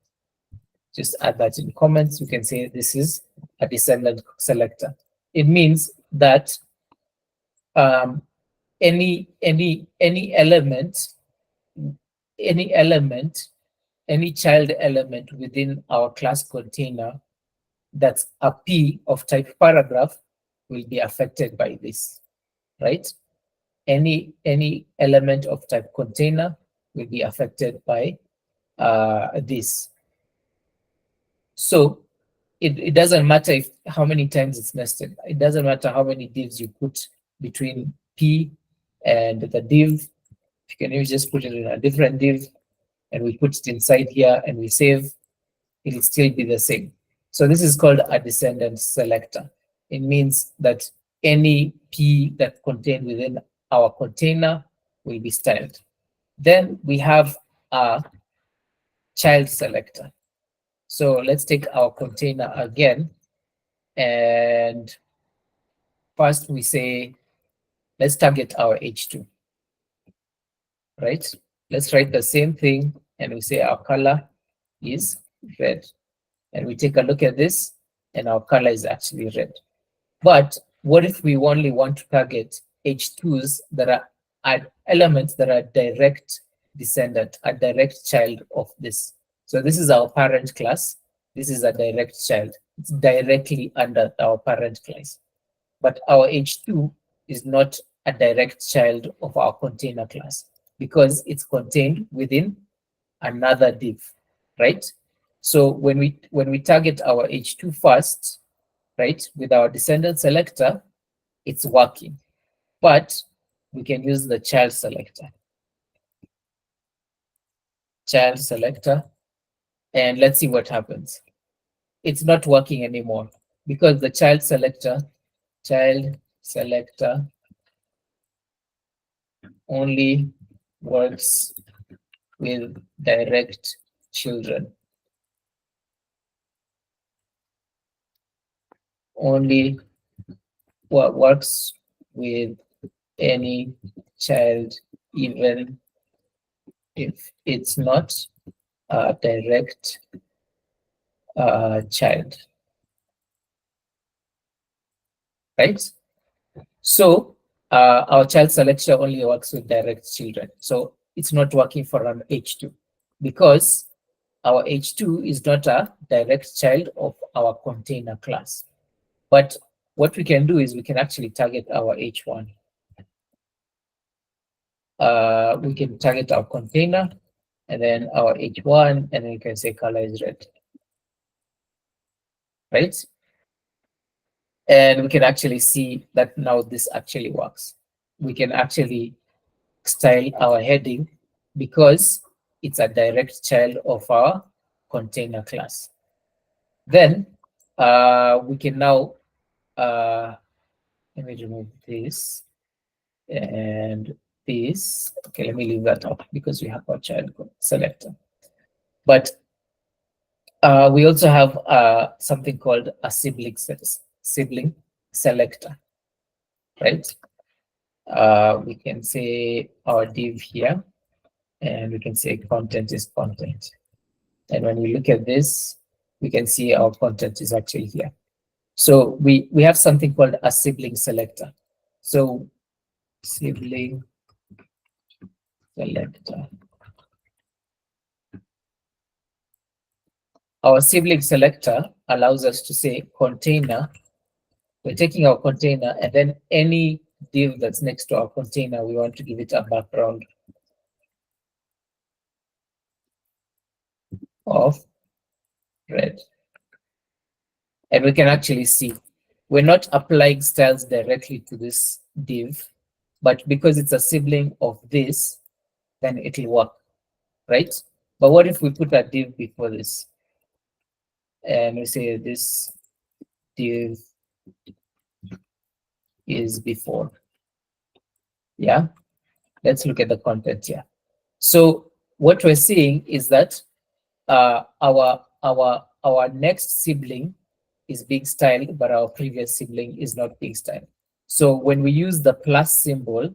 Just add that in comments. We can say this is a descendant selector. It means that any element, any child element within our class container that's a P of type paragraph will be affected by this, right? Any element of type container will be affected by this. So it doesn't matter how many times it's nested. It doesn't matter how many divs you put between P and the div. You can even just put it in a different div, and we put it inside here and we save, it'll still be the same. So this is called a descendant selector. It means that any P that contained within our container will be styled. Then we have a child selector. So let's take our container again. And first we say, let's target our H2, right? Let's write the same thing and we say our color is red. And we take a look at this and our color is actually red. But what if we only want to target H2s that are elements that are direct descendant, a direct child of this? So this is our parent class. This is a direct child. It's directly under our parent class. But our H2 is not a direct child of our container class because it's contained within another div, right? So when we target our H2 first, right, with our descendant selector, it's working. But we can use the child selector. Child selector, and let's see what happens. It's not working anymore because the child selector only works with direct children. Only what works with any child, even if it's not a direct child, right? So our child selection only works with direct children. So it's not working for an H2 because our H2 is not a direct child of our container class. But what we can do is we can actually target our H1. We can target our container and then our H1, and then you can say color is red, right? And we can actually see that now this actually works. We can actually style our heading because it's a direct child of our container class. Then we can now, let me remove this and this. Okay, let me leave that up because we have our child selector. But we also have something called a sibling selector. right? We can say our div here, and we can say content is content. And when we look at this, we can see our content is actually here. So we have something called a sibling selector. So sibling selector. Our sibling selector allows us to say container. We're taking our container, and then any div that's next to our container, we want to give it a background of red. And we can actually see we're not applying styles directly to this div, but because it's a sibling of this, then it'll work, right? But what if we put a div before this? And we say this div is before. Yeah, let's look at the content here. So what we're seeing is that our next sibling is being styled, but our previous sibling is not being styled. So when we use the plus symbol,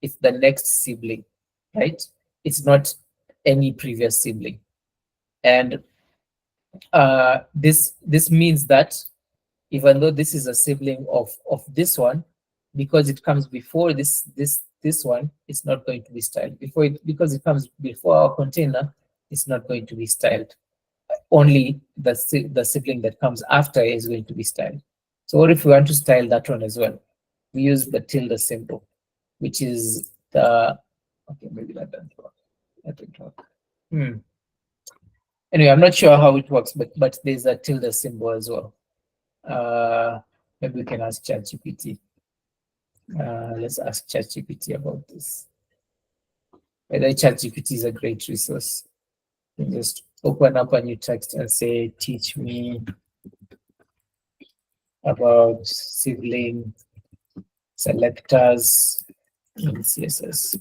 it's the next sibling, right? It's not any previous sibling. And this means that even though this is a sibling of this one, because it comes before this one, it's not going to be styled. Because it comes before our container, it's not going to be styled. Only the sibling that comes after is going to be styled. So what if we want to style that one as well? We use the tilde symbol, which is the, okay, maybe that doesn't work. That didn't work. Anyway, I'm not sure how it works, but there's a tilde symbol as well. Maybe we can ask ChatGPT. Let's ask ChatGPT about this. Whether ChatGPT is a great resource. You can just open up a new text and say, teach me about sibling selectors in CSS.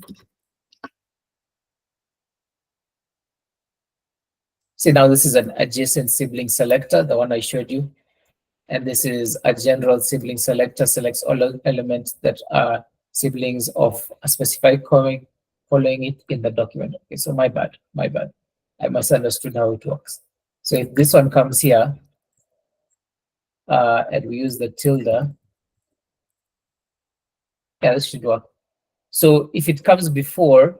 See, now this is an adjacent sibling selector, the one I showed you. And this is a general sibling selector, selects all elements that are siblings of a specified comment following it in the document. Okay, so my bad. I misunderstood how it works. So if this one comes here, and we use the tilde, yeah, this should work. So if it comes before,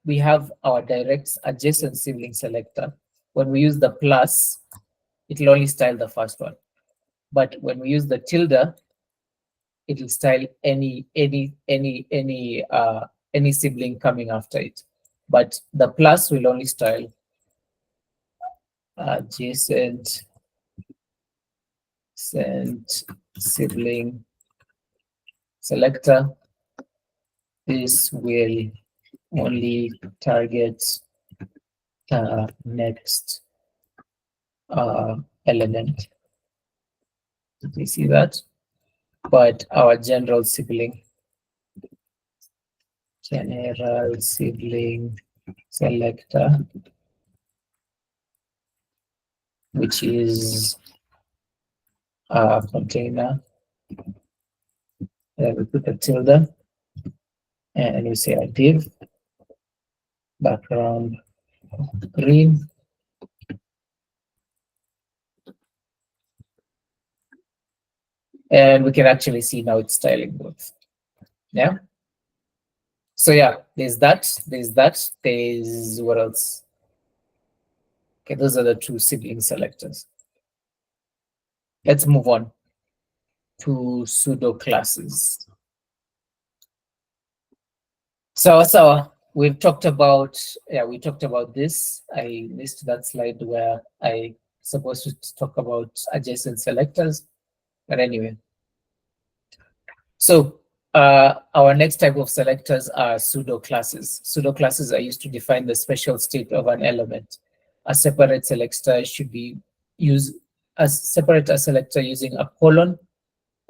we have our direct adjacent sibling selector. When we use the plus, it will only style the first one. But when we use the tilde, it will style any sibling coming after it. But the plus will only style adjacent sibling selector. This will only target the next element. Did you see that? But our general sibling selector, which is a container, then we put a tilde, and we say a div background green. And we can actually see now it's styling both. Yeah. So yeah, there's what else? Okay, those are the two sibling selectors. Let's move on to pseudo classes. So we've talked about, we talked about this. I missed that slide where I supposed to talk about adjacent selectors. But anyway, so our next type of selectors are pseudo classes. Pseudo classes are used to define the special state of an element. A separate selector should be used as separate a selector using a colon,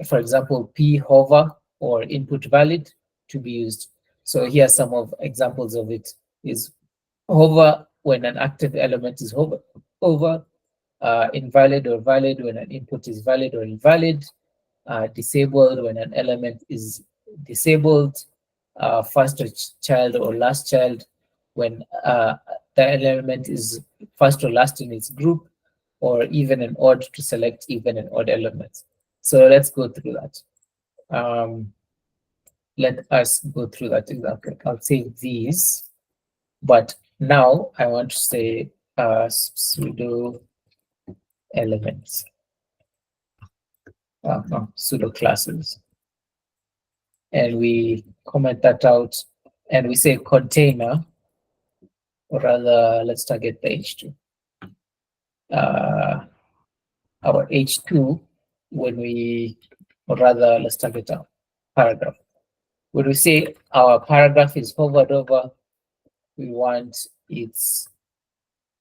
for example, p hover or input valid to be used. So here are some of examples of it. Is hover when an active element is over, invalid or valid when an input is valid or invalid, disabled when an element is disabled, first child or last child when the element is first or last in its group, or even and odd to select even and odd elements. So let's go through that. Let us go through that example. I'll save these, but now I want to say pseudo elements, pseudo classes. And we comment that out and we say container, or rather, let's target the H2. Our H2, when we, or rather, let's target our paragraph. When we say our paragraph is hovered over, we want its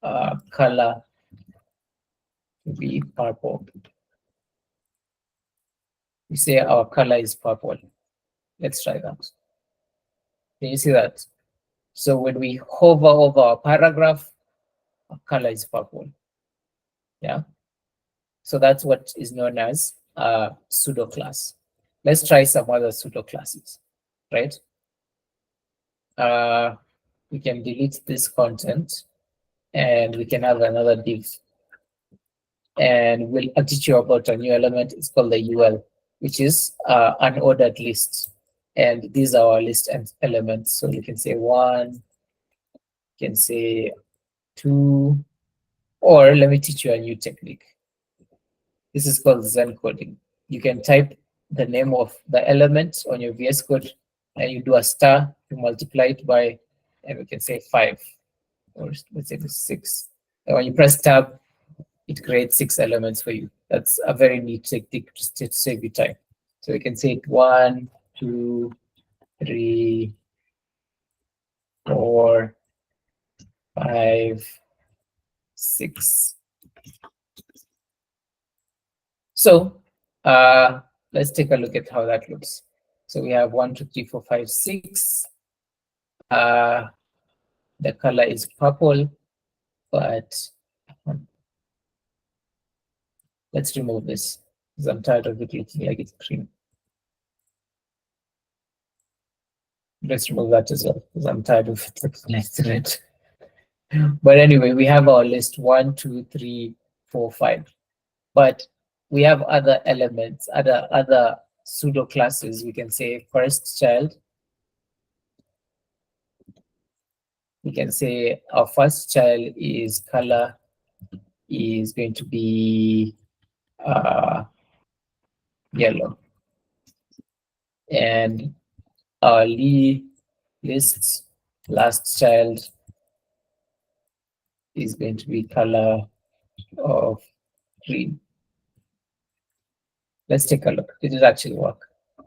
color to be purple. We say our color is purple. Let's try that. Can you see that? So when we hover over our paragraph, our color is purple. Yeah. So that's what is known as a pseudo class. Let's try some other pseudo classes, right? We can delete this content and we can have another div. And we'll teach you about a new element. It's called the UL, which is unordered list. And these are our list and elements. So you can say 1, you can say 2, or let me teach you a new technique. This is called Zen coding. You can type the name of the element on your VS Code and you do a star, you multiply it by, and we can say 5, or let's say 6. And when you press tab, it creates 6 elements for you. That's a very neat technique to save you time. So we can say 1, 2, 3, 4, 5, 6. So let's take a look at how that looks. So we have 1, 2, 3, 4, 5, 6. The color is purple, but let's remove this because I'm tired of it looking like it's green. Let's remove that as well because I'm tired of it looking like it's red. But anyway, we have our list 1, 2, 3, 4, 5. But we have other elements, other pseudo classes. We can say first child. We can say our first child is color is going to be yellow. And our list last child is going to be color of green. Let's take a look. Did it actually work?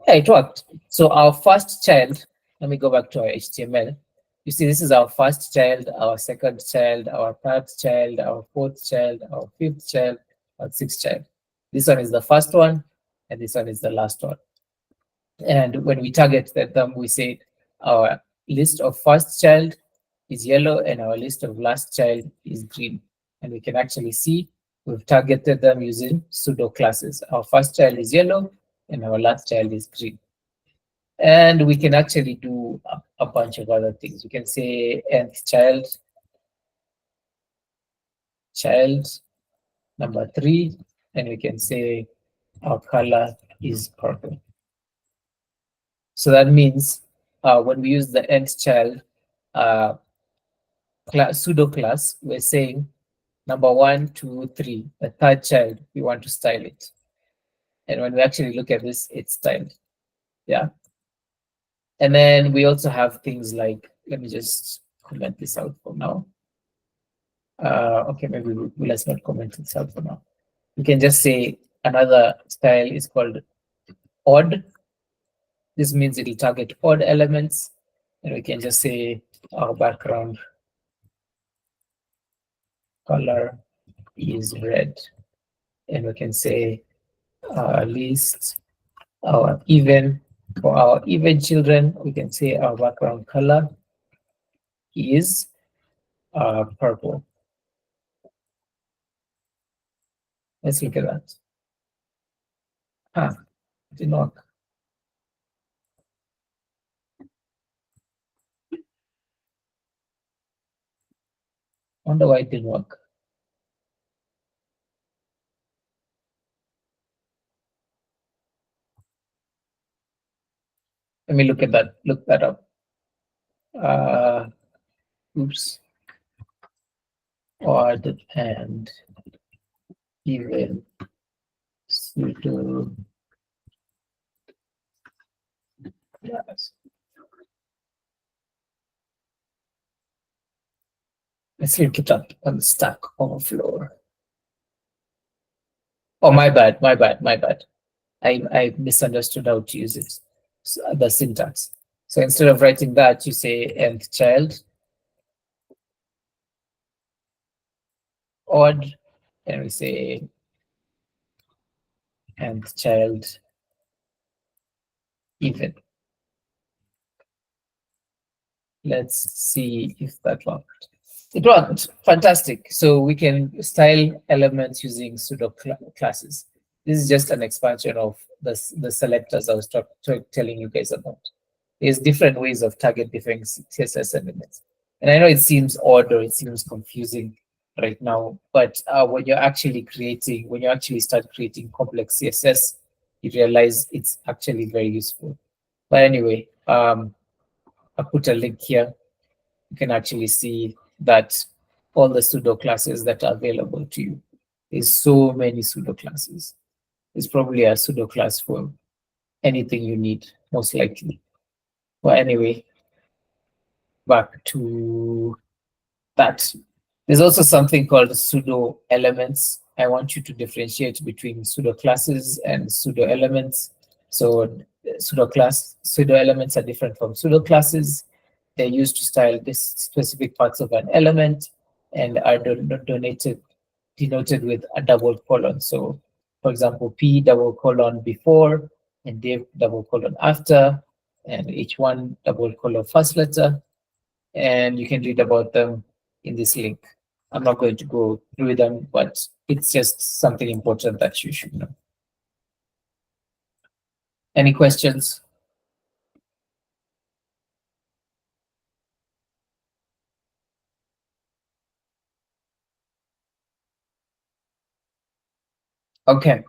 Yeah, it worked. So our first child, let me go back to our HTML. You see, this is our first child, our second child, our third child, our fourth child, our fifth child, our sixth child. This one is the first one, and this one is the last one. And when we target them, we say our list of first child is yellow and our list of last child is green. And we can actually see we've targeted them using pseudo classes. Our first child is yellow and our last child is green. And we can actually do a bunch of other things. We can say nth child number 3, and we can say our color is purple. So that means when we use the nth child pseudo class, we're saying number 1, 2, 3, the third child, we want to style it. And when we actually look at this, it's styled. Yeah. And then we also have things like, let me just comment this out for now. Okay, maybe let's not comment this out for now. We can just say another style is called odd. This means it will target odd elements. And we can just say our background color is red. And we can say list our even, for our even children, we can say our background color is purple. Let's look at that. Didn't work. Wonder why it didn't work. Let me look that up. Oops. Odd and even pseudo class. Let's look it up on Stack Overflow. Oh, my bad. I misunderstood how to use it, the syntax. So instead of writing that, you say nth child, odd, and we say nth child, even. Let's see if that worked. It worked. Fantastic. So we can style elements using pseudo classes. This is just an expansion of the selectors I was telling you guys about. There's different ways of target different CSS elements. And I know it seems odd or it seems confusing right now, but when you actually start creating complex CSS, you realize it's actually very useful. But anyway, I put a link here. You can actually see that all the pseudo classes that are available to you. There's so many pseudo classes. There's probably a pseudo class for anything you need, most likely. But anyway, back to that. There's also something called pseudo elements. I want you to differentiate between pseudo classes and pseudo elements. So pseudo elements are different from pseudo classes. They're used to style this specific parts of an element and are denoted with a double colon. So for example, P double colon before and div double colon after, and H1 double colon first letter. And you can read about them in this link. I'm not going to go through them, but it's just something important that you should know. Any questions? Okay,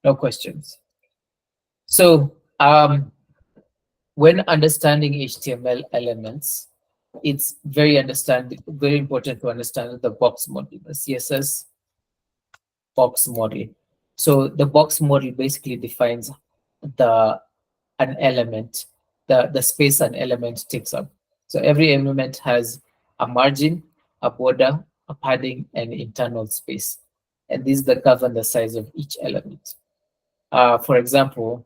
no questions. So when understanding HTML elements, it's very important to understand the box model, the CSS box model. So the box model basically defines an element, the space an element takes up. So every element has a margin, a border, a padding, and internal space. And these that govern the size of each element. For example,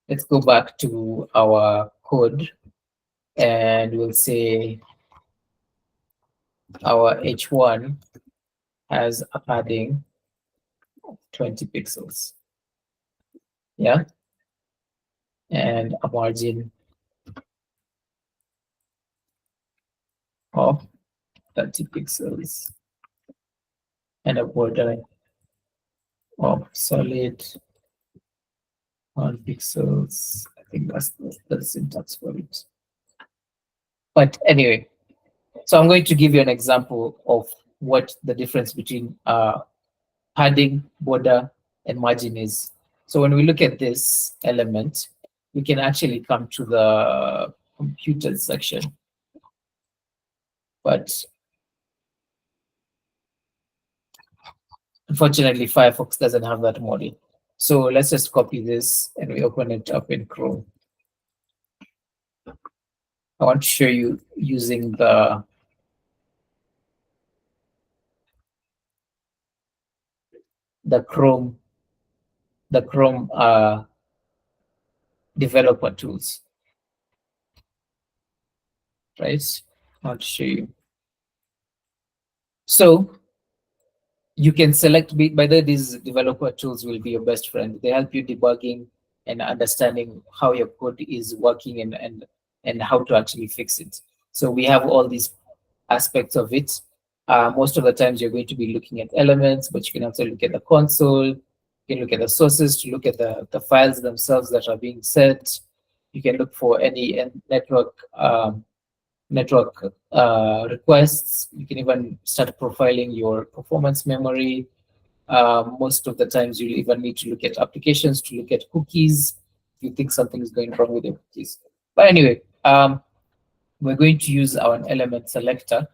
let's go back to our code and we'll say our H1 has a padding of 20 pixels. Yeah. And a margin of 30 pixels and a border of solid 1 pixels. I think that's the syntax for it. But anyway, so I'm going to give you an example of what the difference between padding, border, and margin is. So when we look at this element, we can actually come to the computer section. But unfortunately, Firefox doesn't have that model. So let's just copy this and we open it up in Chrome. I want to show you using the Chrome developer tools, right? I want to show you. So you can select, by these developer tools will be your best friend. They help you debugging and understanding how your code is working and how to actually fix it. So we have all these aspects of it. Most of the times you're going to be looking at elements, but you can also look at the console. You can look at the sources to look at the files themselves that are being sent. You can look for any network requests. You can even start profiling your performance memory. Most of the times you'll even need to look at applications to look at cookies if you think something is going wrong with your cookies. But anyway, we're going to use our element selector,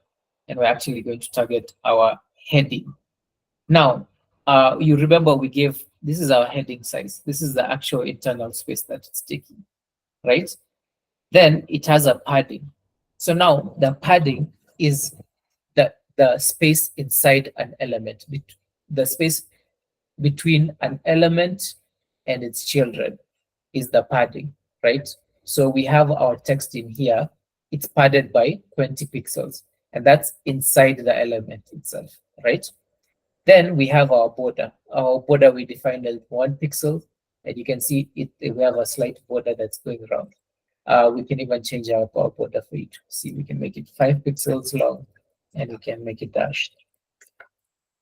and we're actually going to target our heading. Now, you remember we gave, this is our heading size. This is the actual internal space that it's taking, right? Then it has a padding. So now the padding is the space inside an element, the space between an element and its children is the padding, right? So we have our text in here. It's padded by 20 pixels, and that's inside the element itself, right? Then we have our border. Our border we defined as 1 pixel, and you can see it. We have a slight border that's going around. We can even change our border for you to see. We can make it 5 pixels long, and we can make it dashed.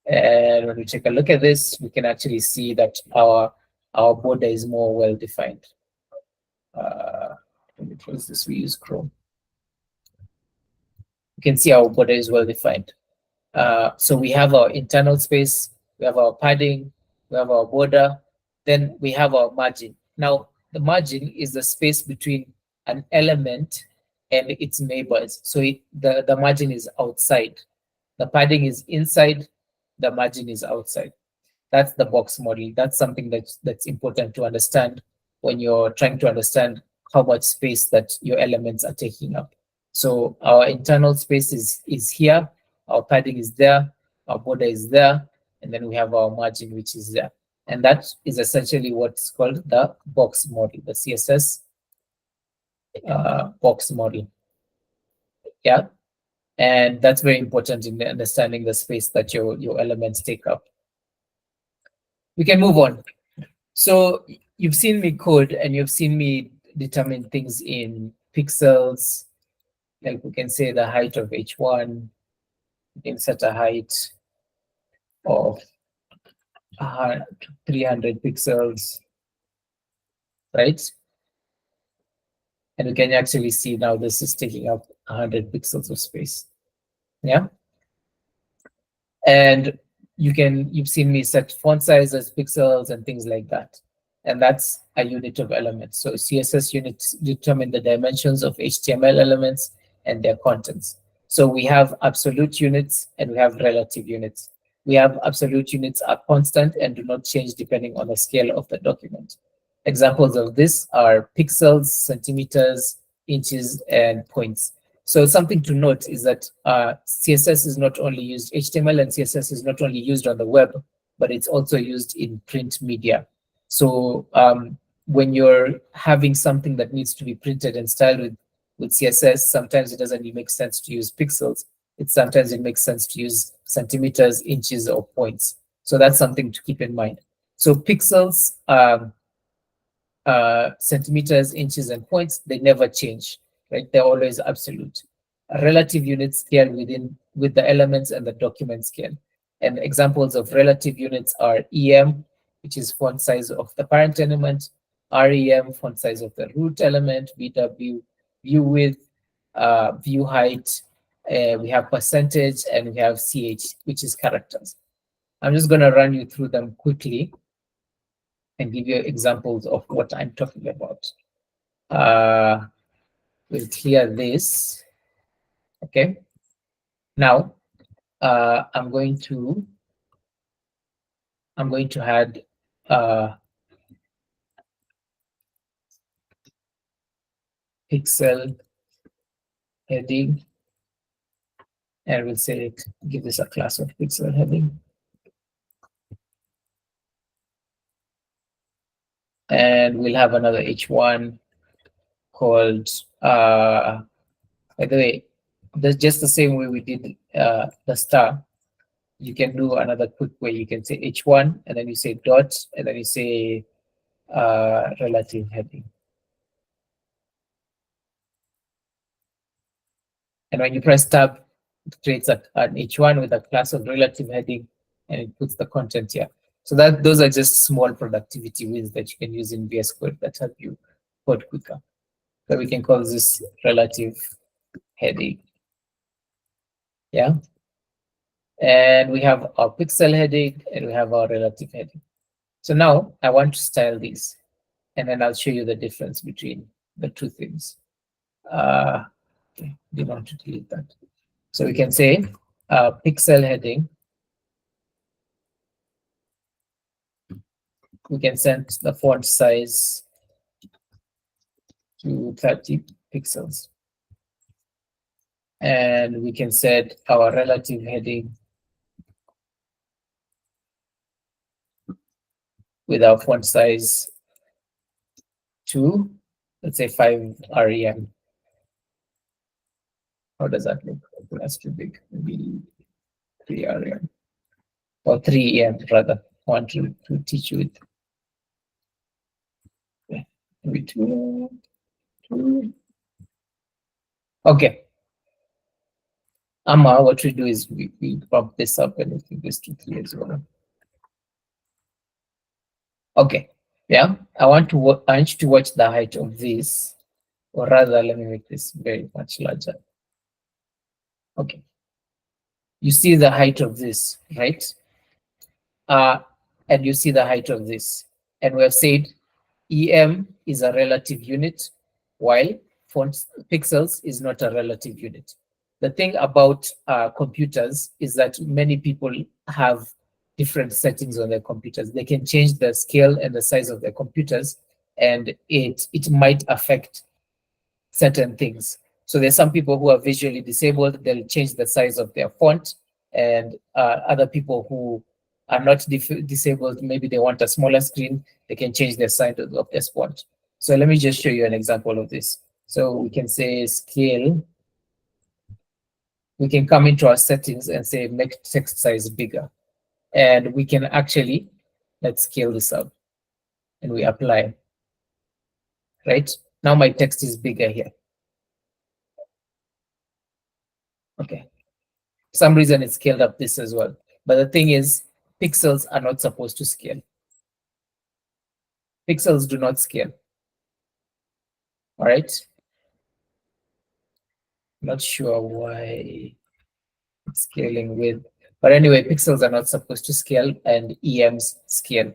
And when we take a look at this, we can actually see that our border is more well defined. Let me close this. We use Chrome. You can see our border is well defined. So we have our internal space, we have our padding, we have our border, then we have our margin. Now, the margin is the space between an element and its neighbors. So the margin is outside. The padding is inside, the margin is outside. That's the box model. That's something that's important to understand when you're trying to understand how much space that your elements are taking up. So our internal space is here, our padding is there, our border is there, and then we have our margin, which is there. And that is essentially what's called the box model, the CSS box model. Yeah. And that's very important in understanding the space that your elements take up. We can move on. So you've seen me code and you've seen me determine things in pixels. Like we can say the height of H1, we can set a height of 300 pixels, right? And we can actually see now this is taking up 100 pixels of space. Yeah. And you've seen me set font size as pixels and things like that. And that's a unit of elements. So CSS units determine the dimensions of HTML elements and their contents. So we have absolute units and we have relative units. We have absolute units are constant and do not change depending on the scale of the document. Examples of this are pixels, centimeters, inches, and points. So something to note is that CSS is not only used, HTML and CSS is not only used on the web, but it's also used in print media. So when you're having something that needs to be printed and styled with CSS, sometimes it doesn't make sense to use pixels. Sometimes it makes sense to use centimeters, inches, or points. So that's something to keep in mind. So pixels, centimeters, inches, and points, they never change, right? They're always absolute. A relative unit scale with the elements and the document scale. And examples of relative units are EM, which is font size of the parent element, REM, font size of the root element, VW, view width, view height, we have percentage, and we have CH, which is characters. I'm just going to run you through them quickly and give you examples of what I'm talking about. We'll clear this. Okay. Now, I'm going to add pixel heading, and we'll say give this a class of pixel heading. And we'll have another H1 called, by the way, that's just the same way we did the star. You can do another quick way. You can say H1, and then you say dot, and then you say relative heading. And when you press tab, it creates an H1 with a class of relative heading, and it puts the content here. So that those are just small productivity wins that you can use in VS Code that help you code quicker. So we can call this relative heading. Yeah. And we have our pixel heading and we have our relative heading. So now I want to style these, and then I'll show you the difference between the two things. Okay, didn't want to delete that. So we can say pixel heading. We can set the font size to 30 pixels. And we can set our relative heading with our font size to, let's say, 5 rem. How does that look? That's too big. Maybe 3 rem. Or 3 em rather. I want to teach you it. Okay. Maybe 2. Okay. What we do is we bump this up and we keep this to 3 as well. Okay. Yeah. I want you to watch the height of this, or rather, let me make this very much larger. Okay. You see the height of this, right? And you see the height of this. And we have said EM is a relative unit, while font pixels is not a relative unit. The thing about computers is that many people have different settings on their computers. They can change the scale and the size of their computers, and it might affect certain things. So there's some people who are visually disabled, they'll change the size of their font, and other people who are not disabled, maybe they want a smaller screen, they can change the size of their font. So let me just show you an example of this. So we can say scale. We can come into our settings and say make text size bigger. And we can actually, let's scale this up. And we apply. Right? Now my text is bigger here. Okay. For some reason it scaled up this as well. But the thing is, pixels are not supposed to scale. Pixels do not scale. All right. Not sure why it's scaling with, but anyway, pixels are not supposed to scale and EMs scale.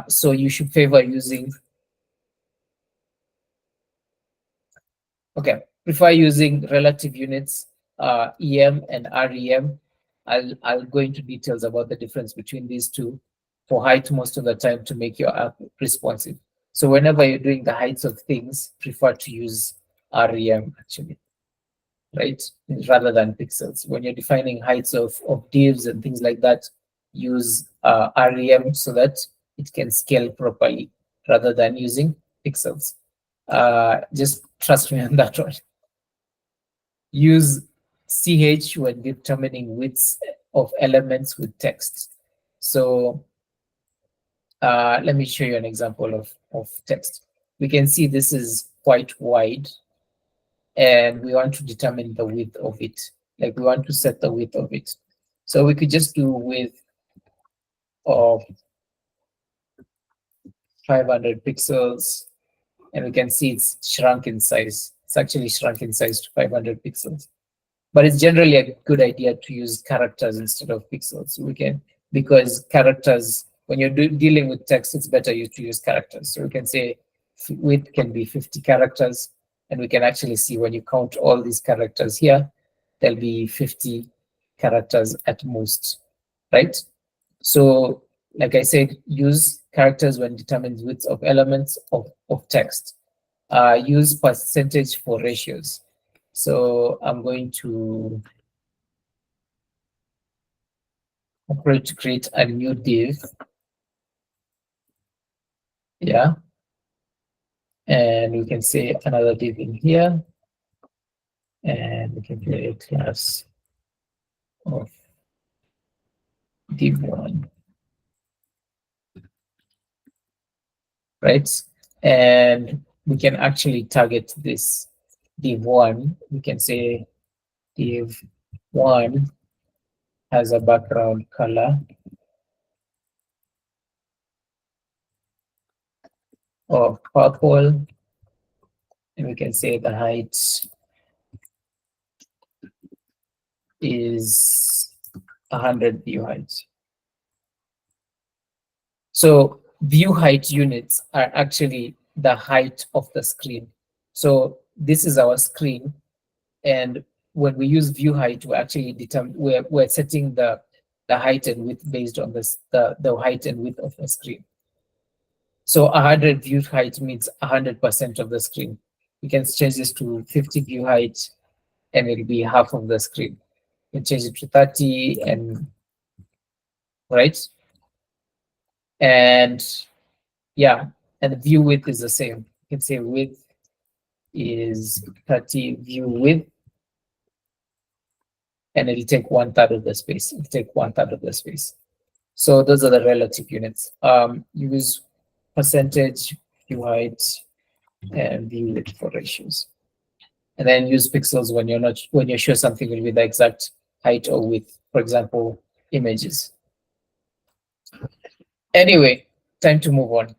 So you should favor using, prefer using relative units, EM and REM. I'll go into details about the difference between these two for height most of the time to make your app responsive. So whenever you're doing the heights of things, prefer to use REM actually, right? Rather than pixels. When you're defining heights of divs and things like that, use REM so that it can scale properly rather than using pixels. Just trust me on that one. Use CH when determining widths of elements with text. So let me show you an example of text. We can see this is quite wide, and we want to determine the width of it. Like we want to set the width of it. So we could just do width of 500 pixels, and we can see it's shrunk in size. It's actually shrunk in size to 500 pixels. But it's generally a good idea to use characters instead of pixels. We can, because characters, when you're dealing with text, it's better to use characters. So we can say width can be 50 characters, and we can actually see when you count all these characters here, there'll be 50 characters at most, right? So like I said, use characters when determining width of elements of text. Use percentage for ratios. So I'm going to create a new div. Yeah. And we can say another div in here. And we can create a class of div1. Right? And we can actually target this div1. We can say div1 has a background color of purple, and we can say the height is 100 view height. So view height units are actually the height of the screen. So this is our screen, and when we use view height, we're actually we're setting the height and width based on the height and width of the screen. So 100 view height means 100% of the screen. We can change this to 50 view height, and it'll be half of the screen. We can change it to 30, and right, and yeah, and the view width is the same. You can say width is 30 view width, and it'll take 1/3 of the space. It'll take 1/3 of the space. So those are the relative units. Use percentage, view height, and view width for ratios. And then use pixels when you're sure something will be the exact height or width. For example, images. Anyway, time to move on.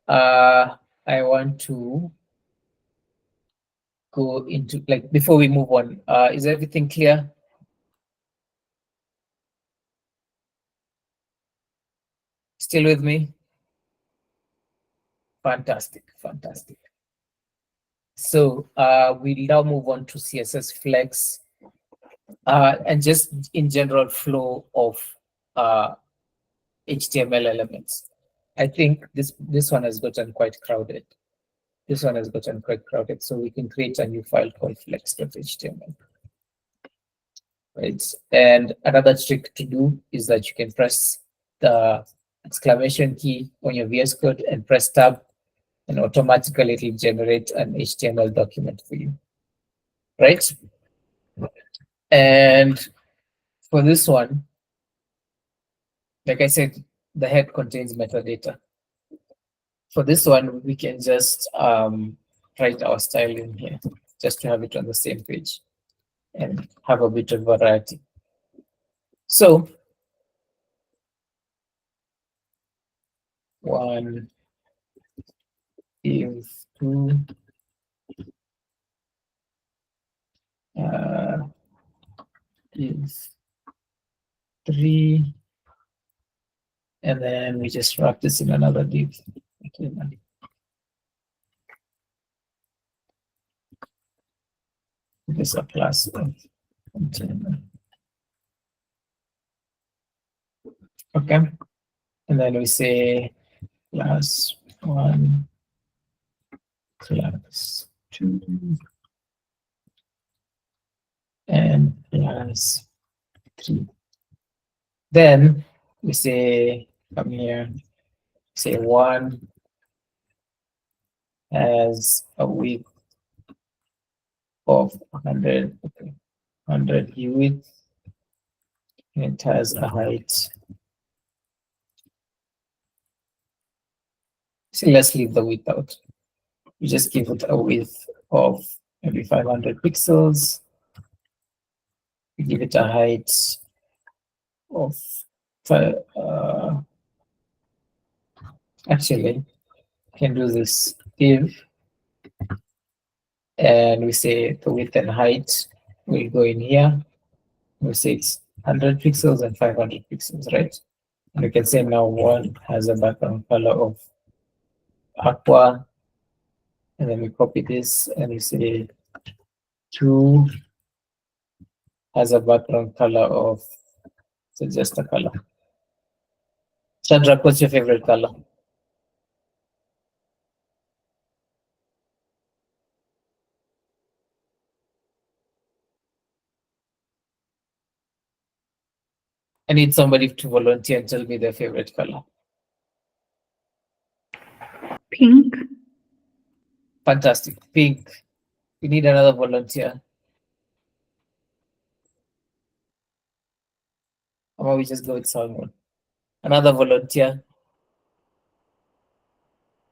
I want to go into, like, before we move on, is everything clear? Still with me? Fantastic, fantastic. So we now move on to CSS Flex and just in general flow of HTML elements. I think this one has gotten quite crowded. This one has gotten quite crowded, so we can create a new file called flex.html. Right, and another trick to do is that you can press the exclamation key on your VS Code and press tab, and automatically it will generate an HTML document for you, right? And for this one, like I said, the head contains metadata. For this one, we can just write our style in here, just to have it on the same page and have a bit of variety. So one is two, is three, and then we just wrap this in another div. Okay, this is a class of container. Okay, and then we say class one, class two, and class three. Then we say, come here, say one has a width of 100, okay, 100 width. It has a height. So let's leave the width out. We just give it a width of maybe 500 pixels. We give it a height of actually, I can do this div, and we say the width and height will go in here. We say it's 100 pixels and 500 pixels, right? And we can say now one has a background color of aqua, and then we copy this and we say two has a background color of, so just a color. Chandra, what's your favorite color? I need somebody to volunteer and tell me their favorite color. Pink. Fantastic. Pink. We need another volunteer. How about we just go with someone? Another volunteer.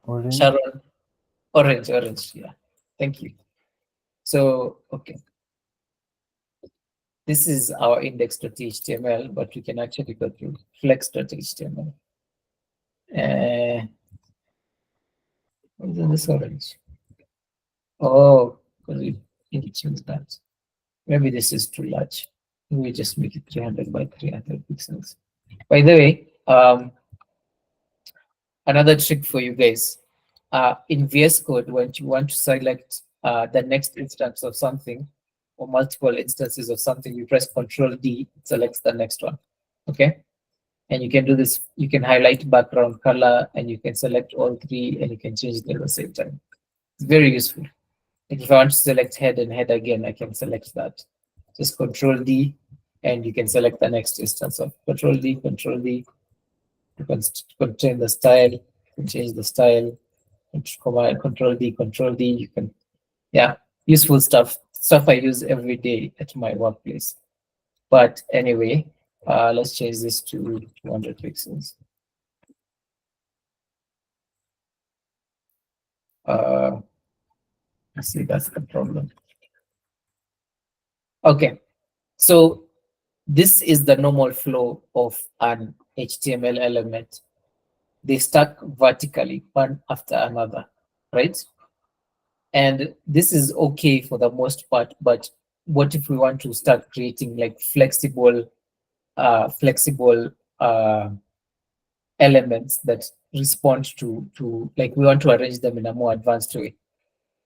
Orange. Sharon. Orange. Yeah. Thank you. So, okay. This is our index.html, but we can actually go to flex.html. What is in this orange? Oh, because we need to change that. Maybe this is too large. We just make it 300 by 300 pixels. By the way, another trick for you guys. In VS Code, when you want to select the next instance of something or multiple instances of something, you press Control D, it selects the next one. Okay. And you can do this, you can highlight background color and you can select all three and you can change them at the same time. It's very useful. Like if I want to select head and head again, I can select that. Just Control D and you can select the next instance of Control D, Control D. You can change the style, you can change the style, Control D, Control D. You can, yeah, useful stuff I use every day at my workplace. But anyway, let's change this to 200 pixels. I see that's the problem. Okay, so this is the normal flow of an HTML element. They stack vertically, one after another, right? And this is okay for the most part, but what if we want to start creating like flexible elements that respond to like we want to arrange them in a more advanced way.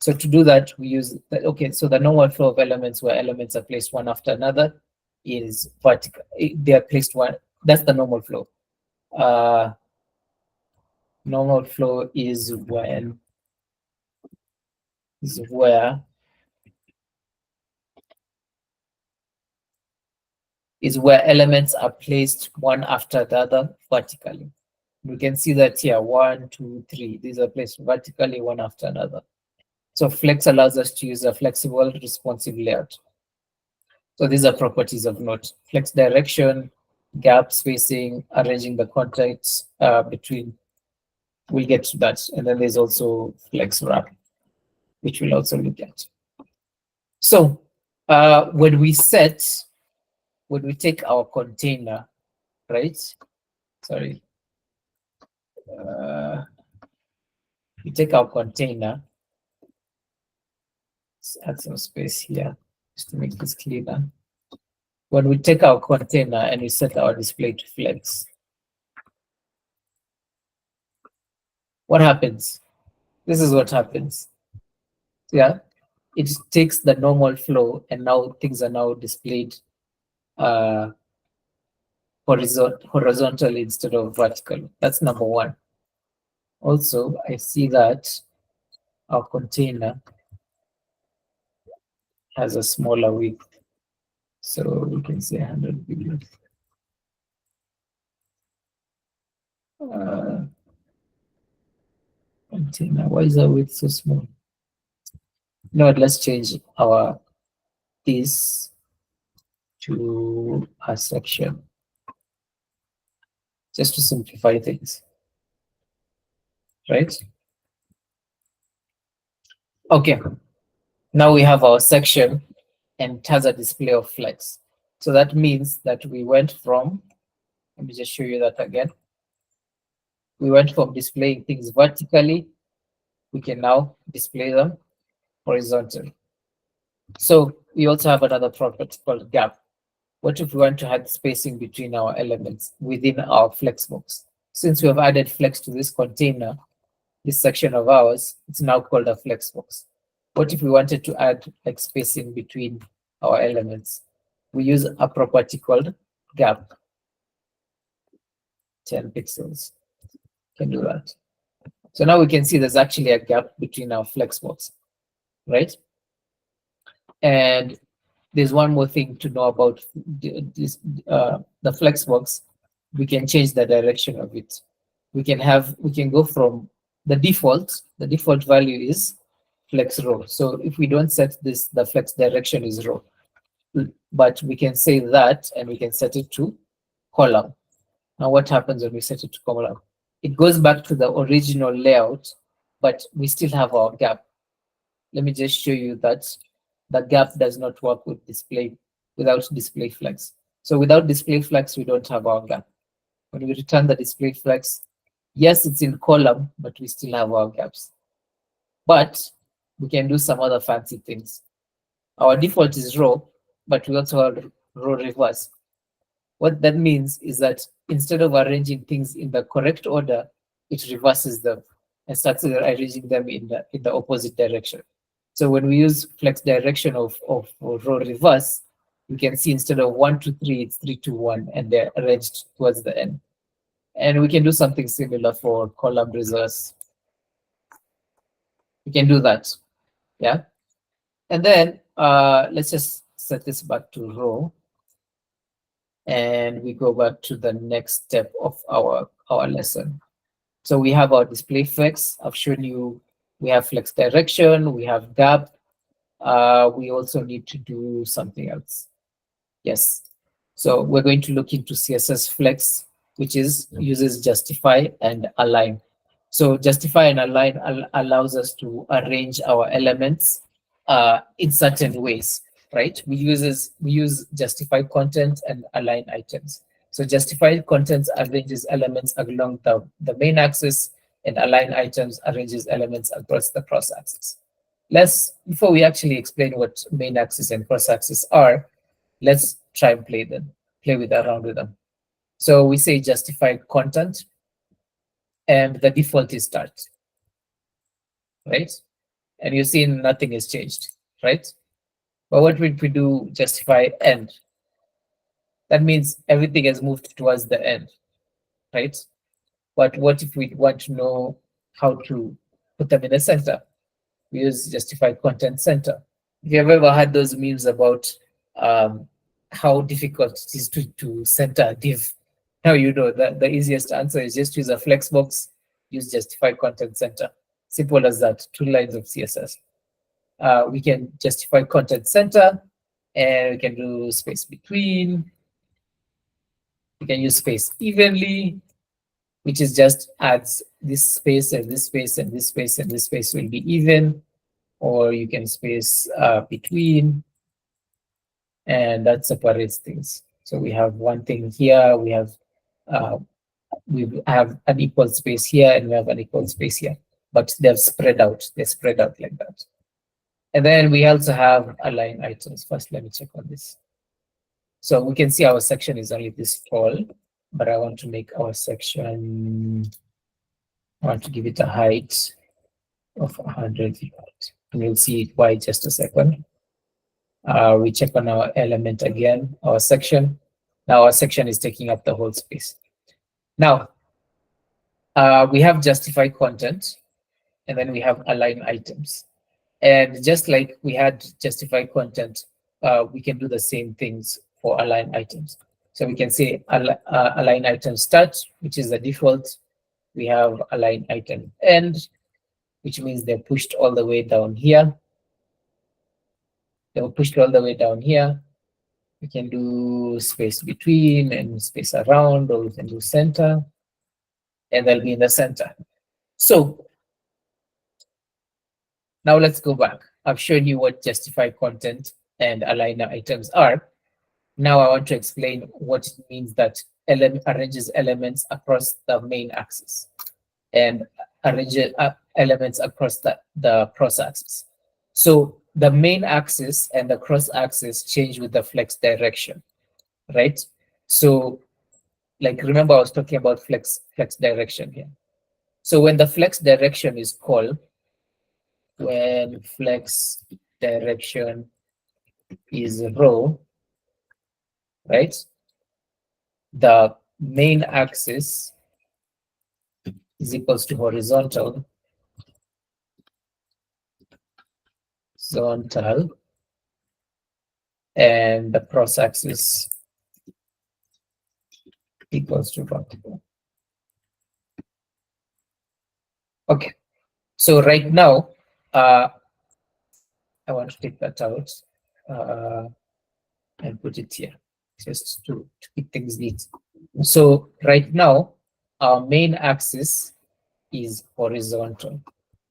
So to do that, we use that. Okay, so the normal flow of elements where elements are placed one after another is vertical. They are placed one. That's the normal flow. Normal flow is where elements are placed one after the other vertically. We can see that here, 1, 2, 3. These are placed vertically one after another. So Flex allows us to use a flexible, responsive layout. So these are properties of note: flex direction, gap spacing, arranging the contacts between. We'll get to that. And then there's also flex wrap, which we'll also look at. So when we take our container, right? Sorry. We take our container. Let's add some space here just to make this cleaner. When we take our container and we set our display to flex, what happens? This is what happens. Yeah, it takes the normal flow and now things are now displayed horizontally instead of vertically. That's number one. Also, I see that our container has a smaller width. So we can say 100 billion. Container, why is our width so small? No, let's change our this to a section just to simplify things, right? Okay, now we have our section and it has a display of flex. So that means that we went from, let me just show you that again. We went from displaying things vertically, we can now display them horizontally. So we also have another property called gap. What if we want to add spacing between our elements within our flex box? Since we have added flex to this container, this section of ours, it's now called a flex box. What if we wanted to add like spacing between our elements? We use a property called gap. 10 pixels can do that. So now we can see there's actually a gap between our flex box, right? And there's one more thing to know about this, the flex box. We can change the direction of it. We can go from the default value is flex row. So if we don't set this, the flex direction is row. But we can say that and we can set it to column. Now what happens when we set it to column? It goes back to the original layout, but we still have our gap. Let me just show you that the gap does not work with without display flex. So without display flex, we don't have our gap. When we return the display flex, yes, it's in column, but we still have our gaps. but we can do some other fancy things. Our default is row, but we also have row reverse. What that means is that instead of arranging things in the correct order, it reverses them and starts arranging them in the opposite direction. So when we use flex direction of row reverse, you can see instead of 1 to 3, it's 3 to 1, and they're arranged towards the end. And we can do something similar for column reverse. We can do that, yeah. And then let's just set this back to row, and we go back to the next step of our lesson. So we have our display flex. I've shown you we have flex direction, we have gap. We also need to do something else. Yes. So we're going to look into CSS flex, which is uses justify and align. So justify and align allows us to arrange our elements in certain ways, right? We use justify content and align items. So justify content arranges elements along the main axis, and align items arranges elements across the cross axis. Before we actually explain what main axis and cross axis are, let's try and play around with them. So we say justify content, and the default is start, right? And you see nothing has changed, right? But what if we do justify end? That means everything has moved towards the end, right? But what if we want to know how to put them in the center? We use justify content center. If you have ever had those memes about how difficult it is to center a div, now you know that the easiest answer is just use a flexbox, use justify content center. Simple as that, 2 lines of CSS. We can justify content center, and we can do space between. We can use space evenly, which is just adds this space and this space and this space and this space will be even, or you can space between, and that separates things. So we have one thing here, we have an equal space here, and we have an equal space here, but they're spread out like that. And then we also have align items. First, let me check on this. So we can see our section is only this tall, but I want to make our section, I want to give it a height of 100. And you'll see why just a second. We check on our element again, our section. Now our section is taking up the whole space. Now, we have justify content, and then we have align items. And just like we had justify content, we can do the same things for align items. So we can say align item start, which is the default. We have align item end, which means they're pushed all the way down here. They were pushed all the way down here. We can do space between and space around, or we can do center, and they'll be in the center. So now let's go back. I've shown you what justify content and align items are. Now I want to explain what it means that arranges elements across the main axis and arranges elements across the cross axis. So the main axis and the cross axis change with the flex direction, right? So like, remember I was talking about flex direction here. So when the flex direction is called, when flex direction is row, right? The main axis is equals to horizontal, and the cross axis equals to vertical. Okay, so right now, I want to take that out and put it here, just to keep things neat. So right now, our main axis is horizontal.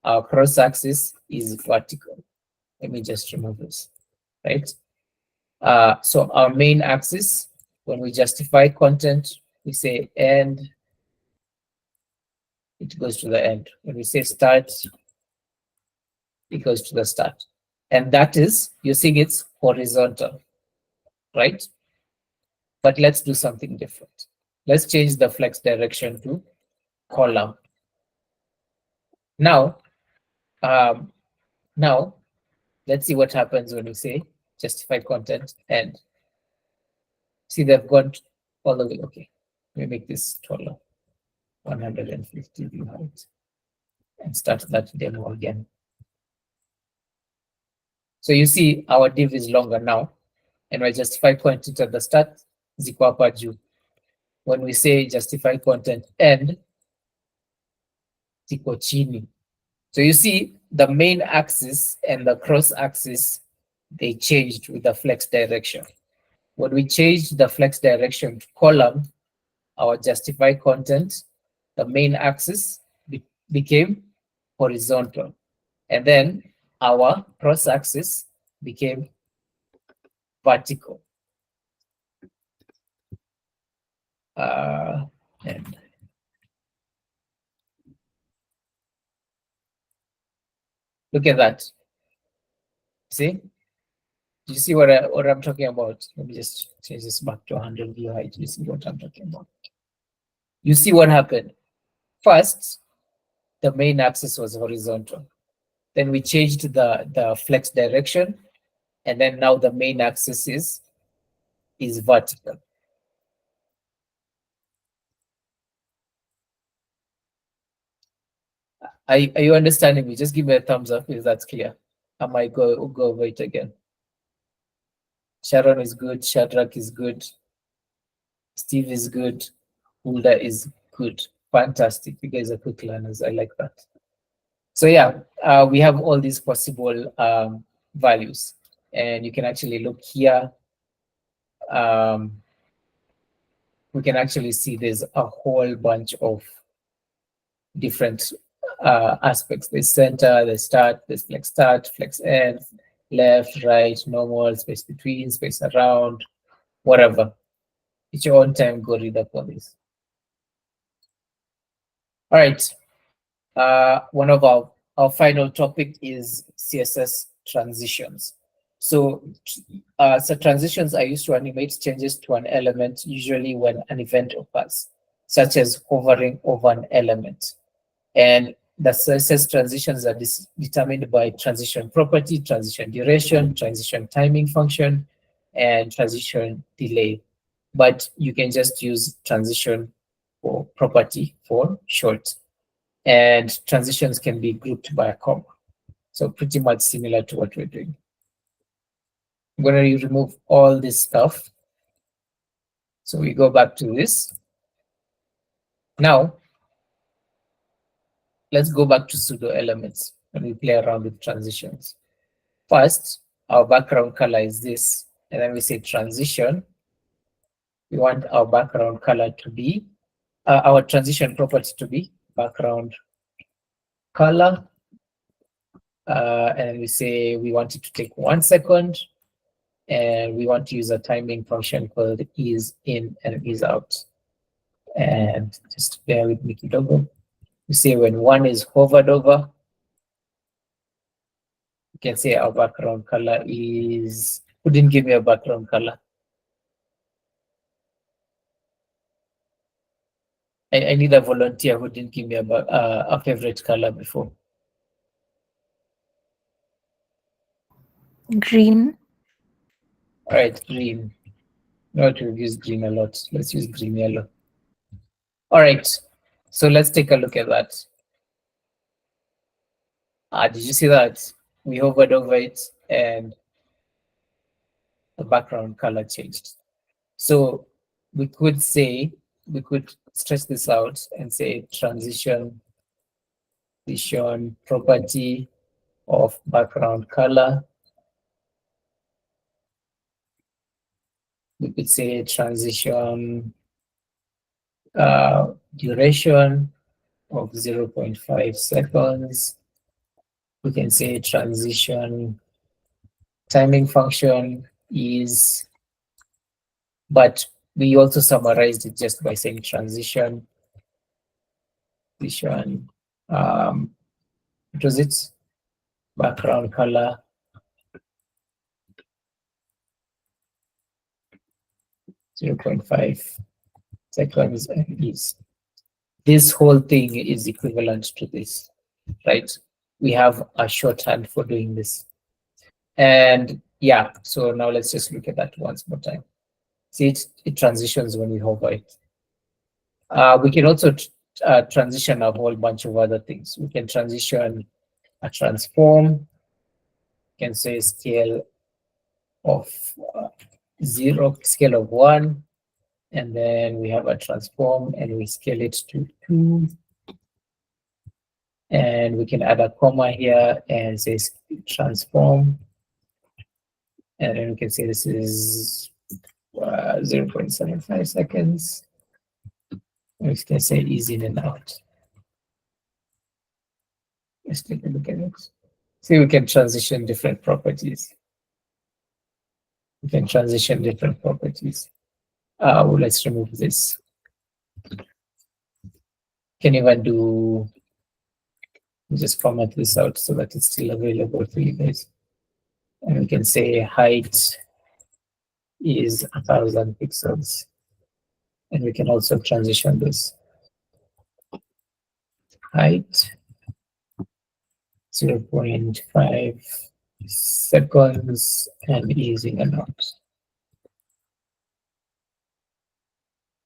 Our cross axis is vertical. Let me just remove this, right? So our main axis, when we justify content, we say end, it goes to the end. When we say start, equals to the start. And that is, you're seeing it's horizontal, right? But let's do something different. Let's change the flex direction to column. Now, now let's see what happens when we say justify content and see they've gone all the way. Okay, let me make this taller, 150 view height, and start that demo again. So you see our div is longer now, and we justify content at the start, ziko hapa juu. When we say justify content end, ziko chini. So you see the main axis and the cross axis, they changed with the flex direction. When we changed the flex direction to column, our justify content, the main axis became horizontal. And then our cross axis became vertical. And look at that. See? Do you see what I'm talking about? Let me just change this back to 100 view height. You see what I'm talking about? You see what happened? First, the main axis was horizontal. Then we changed the flex direction, and then now the main axis is vertical. Are you understanding me? Just give me a thumbs up if that's clear. I might go over it again. Sharon is good. Shadrach is good. Steve is good. Hulda is good. Fantastic. You guys are quick learners. I like that. So yeah, we have all these possible values. And you can actually look here. We can actually see there's a whole bunch of different aspects. There's center, there's start, there's flex end, left, right, normal, space between, space around, whatever. It's your own time, go read up on this. All right. One of our final topic is CSS transitions. So transitions are used to animate changes to an element, usually when an event occurs, such as hovering over an element. And the CSS transitions are determined by transition property, transition duration, transition timing function, and transition delay. But you can just use transition for property for short. And transitions can be grouped by a comma. So pretty much similar to what we're doing. I'm going to remove all this stuff. So we go back to this. Now, let's go back to pseudo elements and we play around with transitions. First, our background color is this, and then we say transition. We want our background color to be, our transition property to be background color. And we say we want it to take 1 second, and we want to use a timing function called is in and is out. And just bear with me, kidogo. We say when 1 is hovered over, you can say our background color is, who didn't give me a background color? I need a volunteer who didn't give me a favorite color before. Green. All right, green. No, we've used green a lot. Let's use green yellow. All right, so let's take a look at that. Did you see that? We hovered over it and the background color changed. So we could say, we could stretch this out and say transition property of background color. We could say transition duration of 0.5 seconds. We can say transition timing function is, but we also summarized it just by saying transition. What was it? background color. Zero 0.5 seconds and is. This whole thing is equivalent to this, right? We have a shorthand for doing this. And yeah, so now let's just look at that once more time. See, it transitions when we hover it. We can also transition a whole bunch of other things. We can transition a transform, can say scale of 0, scale of 1, and then we have a transform and we scale it to 2. And we can add a comma here and say transform. And then we can say this is 0.75 seconds. We can say is in and out. Let's take a look at it. See, we can transition different properties. We can transition different properties. Well, let's remove this. Can even do, just format this out so that it's still available for you guys. And we can say height is 1,000 pixels. And we can also transition this. Height 0.5 seconds and is in and out.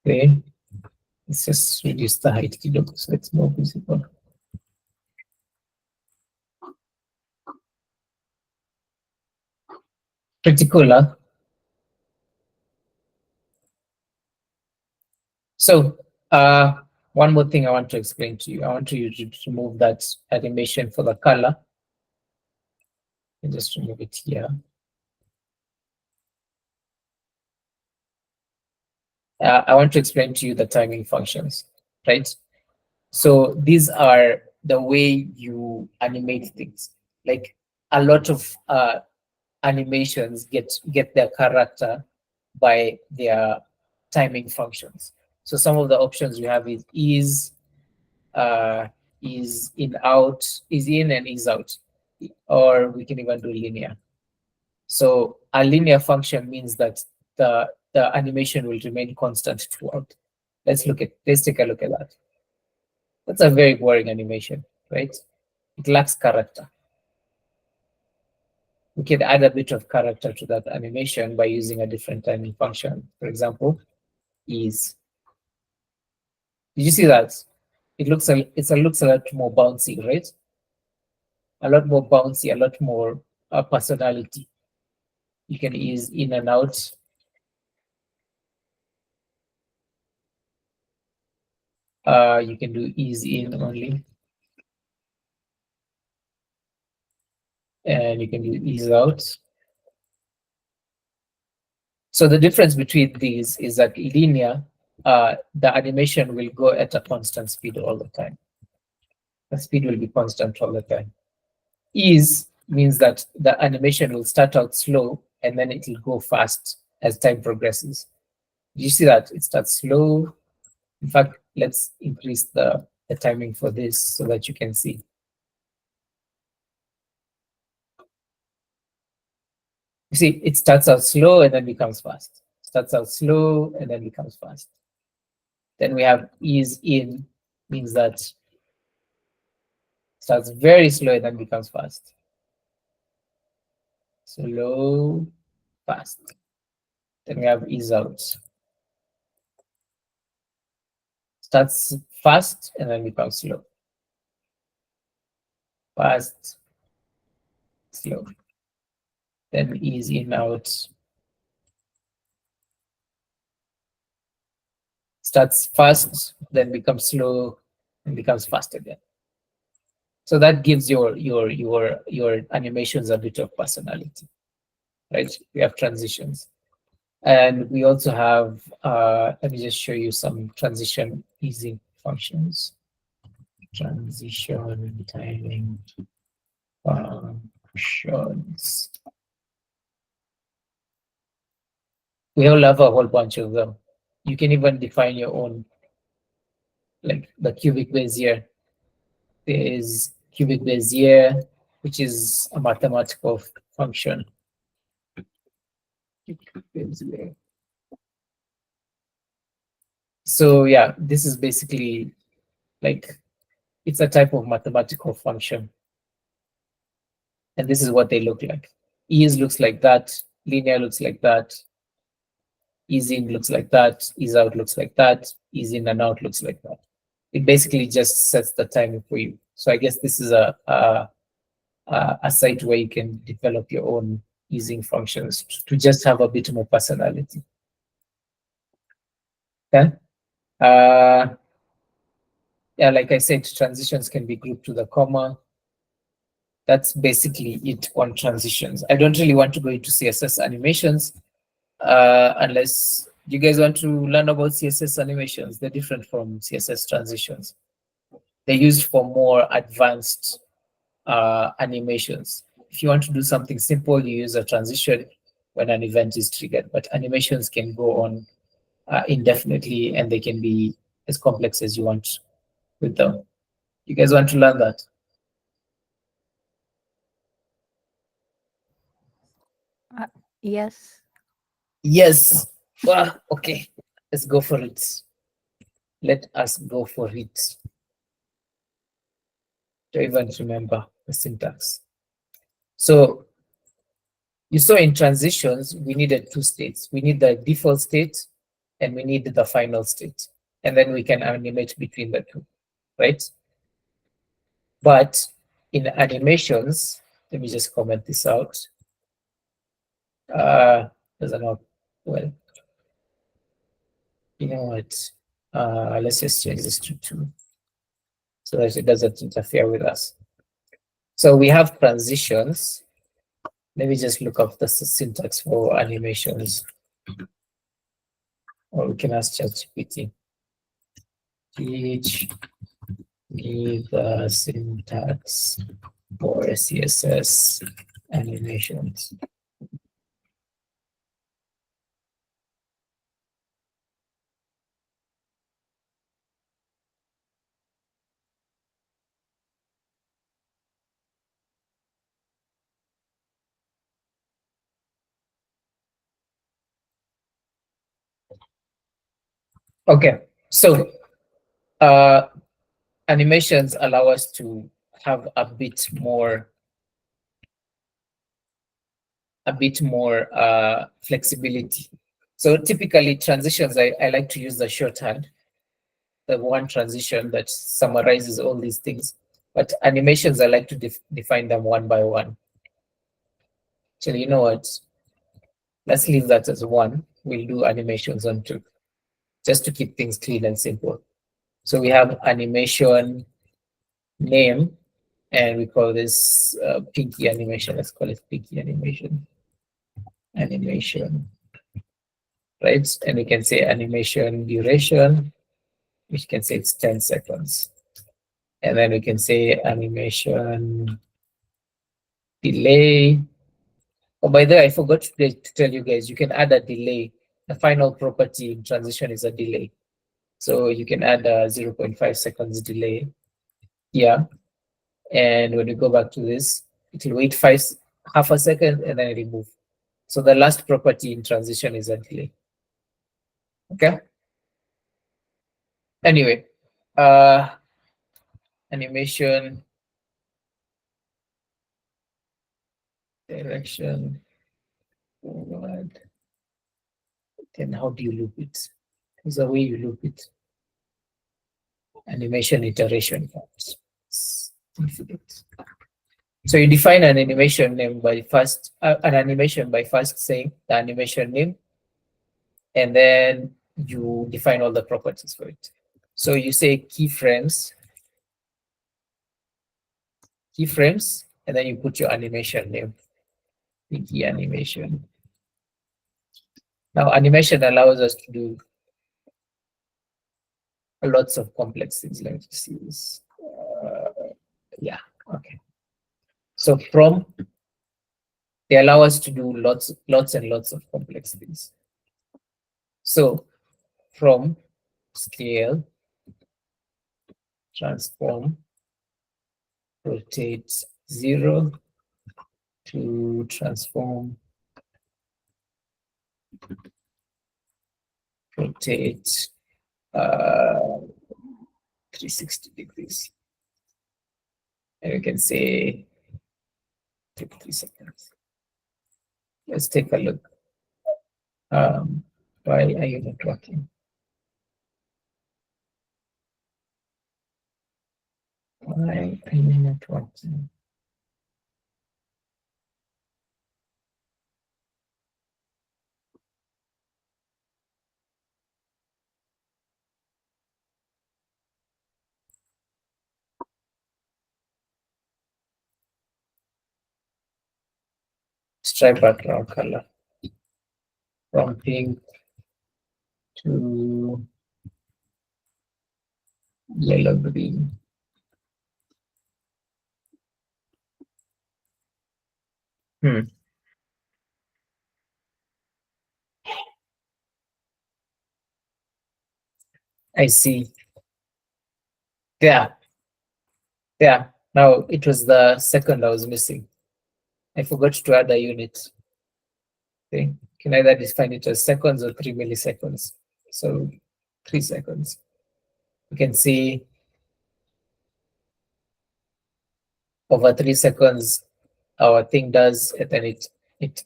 Okay, let's just reduce the height a little so it's more visible. Pretty cool, huh? So one more thing I want to explain to you. I want you to remove that animation for the color. And just remove it here. I want to explain to you the timing functions, right? So these are the way you animate things. Like a lot of animations get their character by their timing functions. So some of the options we have is in out, is in and is out, or we can even do linear. So a linear function means that the animation will remain constant throughout. Let's take a look at that. That's a very boring animation, right? It lacks character. We can add a bit of character to that animation by using a different timing function. For example, is. Did you see that? It looks a lot more bouncy, right? A lot more bouncy, a lot more personality. You can ease in and out. You can do ease in only. And you can do ease out. So the difference between these is that linear, the animation will go at a constant speed all the time. The speed will be constant all the time. Ease means that the animation will start out slow and then it will go fast as time progresses. You see that it starts slow. In fact, let's increase the timing for this so that you can see. You see, it starts out slow and then becomes fast. Starts out slow and then becomes fast. Then we have ease in, means that starts very slow and then becomes fast. Slow, fast. Then we have ease out. Starts fast and then becomes slow. Fast, slow. Then ease in out. Starts fast, then becomes slow, and becomes fast again. So that gives your animations a bit of personality, right? We have transitions. And we also have, let me just show you some transition easing functions. Transition timing functions. We all have a whole bunch of them. You can even define your own, like the cubic Bezier. There is cubic Bezier, which is a mathematical function. So yeah, this is basically like, it's a type of mathematical function. And this is what they look like. Ease looks like that, linear looks like that, ease in looks like that, ease out looks like that, ease in and out looks like that. It basically just sets the timing for you. So I guess this is a site where you can develop your own easing functions to just have a bit more personality. Okay. Yeah, like I said, transitions can be grouped to the comma. That's basically it on transitions. I don't really want to go into CSS animations unless you guys want to learn about CSS animations. They're different from CSS transitions. They're used for more advanced animations. If you want to do something simple, you use a transition when an event is triggered, but animations can go on indefinitely, and they can be as complex as you want with them. You guys want to learn that? Yes. Yes. Okay, let's go for it. Let us go for it. To even remember the syntax. So you saw in transitions, we needed two states. We need the default state and we need the final state. And then we can animate between the two, right? But in animations, let me just comment this out. Doesn't know. Well, you know what? Let's just change this to 2 so that it doesn't interfere with us. So we have transitions. Let me just look up the syntax for animations. Or we can ask ChatGPT. Teach me the syntax for CSS animations. Okay, so animations allow us to have a bit more flexibility. So typically transitions, I like to use the shorthand, the one transition that summarizes all these things. But animations, I like to define them one by one. So you know what? Let's leave that as 1. We'll do animations on 2, just to keep things clean and simple. So we have animation name, and we call this pinky animation. Let's call it pinky animation. Animation, right? And we can say animation duration, which can say it's 10 seconds. And then we can say animation delay. Oh, by the way, I forgot to tell you guys, you can add a delay. The final property in transition is a delay. So you can add a 0.5 seconds delay here. And when we go back to this, it will wait half a second and then remove. So the last property in transition is a delay. Okay. Anyway, animation direction forward. Then how do you loop it? There's a way you loop it. Animation iteration. So you define an animation name by first saying the animation name, and then you define all the properties for it. So you say keyframes, and then you put your animation name, pinky animation. Now animation allows us to do lots of complex things. Let me see this. Yeah, okay. So from, they allow us to do lots and lots of complex things. So from scale, transform, rotate, 0 to transform, rotate 360 degrees. And we can say 3 seconds. Let's take a look. Why are you not working? Why are you not working? Stripe background color from pink to yellow green. I see. Yeah. Now it was the second I was missing. I forgot to add a unit. Okay. You can either define it as seconds or 3 milliseconds. So 3 seconds. You can see over 3 seconds our thing does, and then it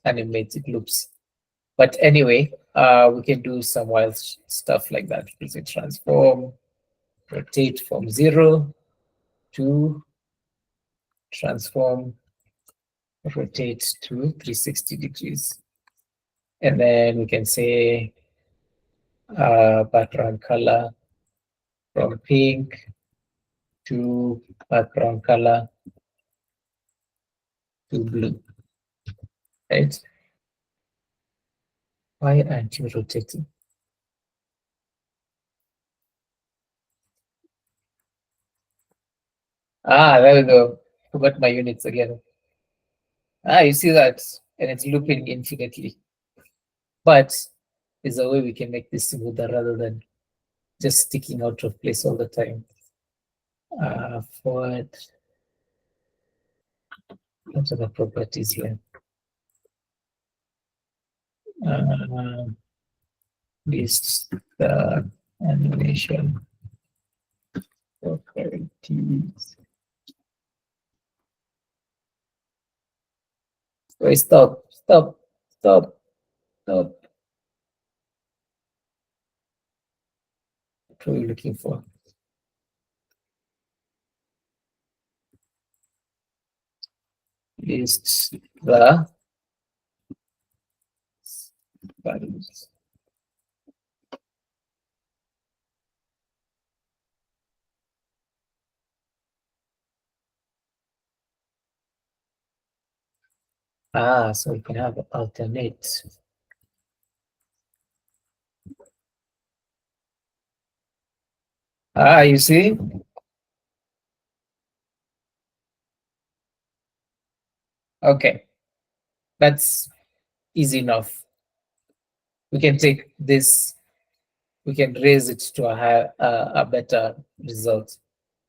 animates, it loops. But anyway, we can do some wild stuff like that. We can transform, rotate from 0 to transform, rotate to 360 degrees. And then we can say background color from pink to background color to blue, right? Why aren't you rotating? There we go. Forgot my units again. You see that? And it's looping infinitely. But there's a way we can make this smoother rather than just sticking out of place all the time. Forward. What are the properties here? List the animation properties. Wait, stop. What are we looking for? List the values. So we can have alternate. You see? Okay, that's easy enough. We can take this, we can raise it to a better result.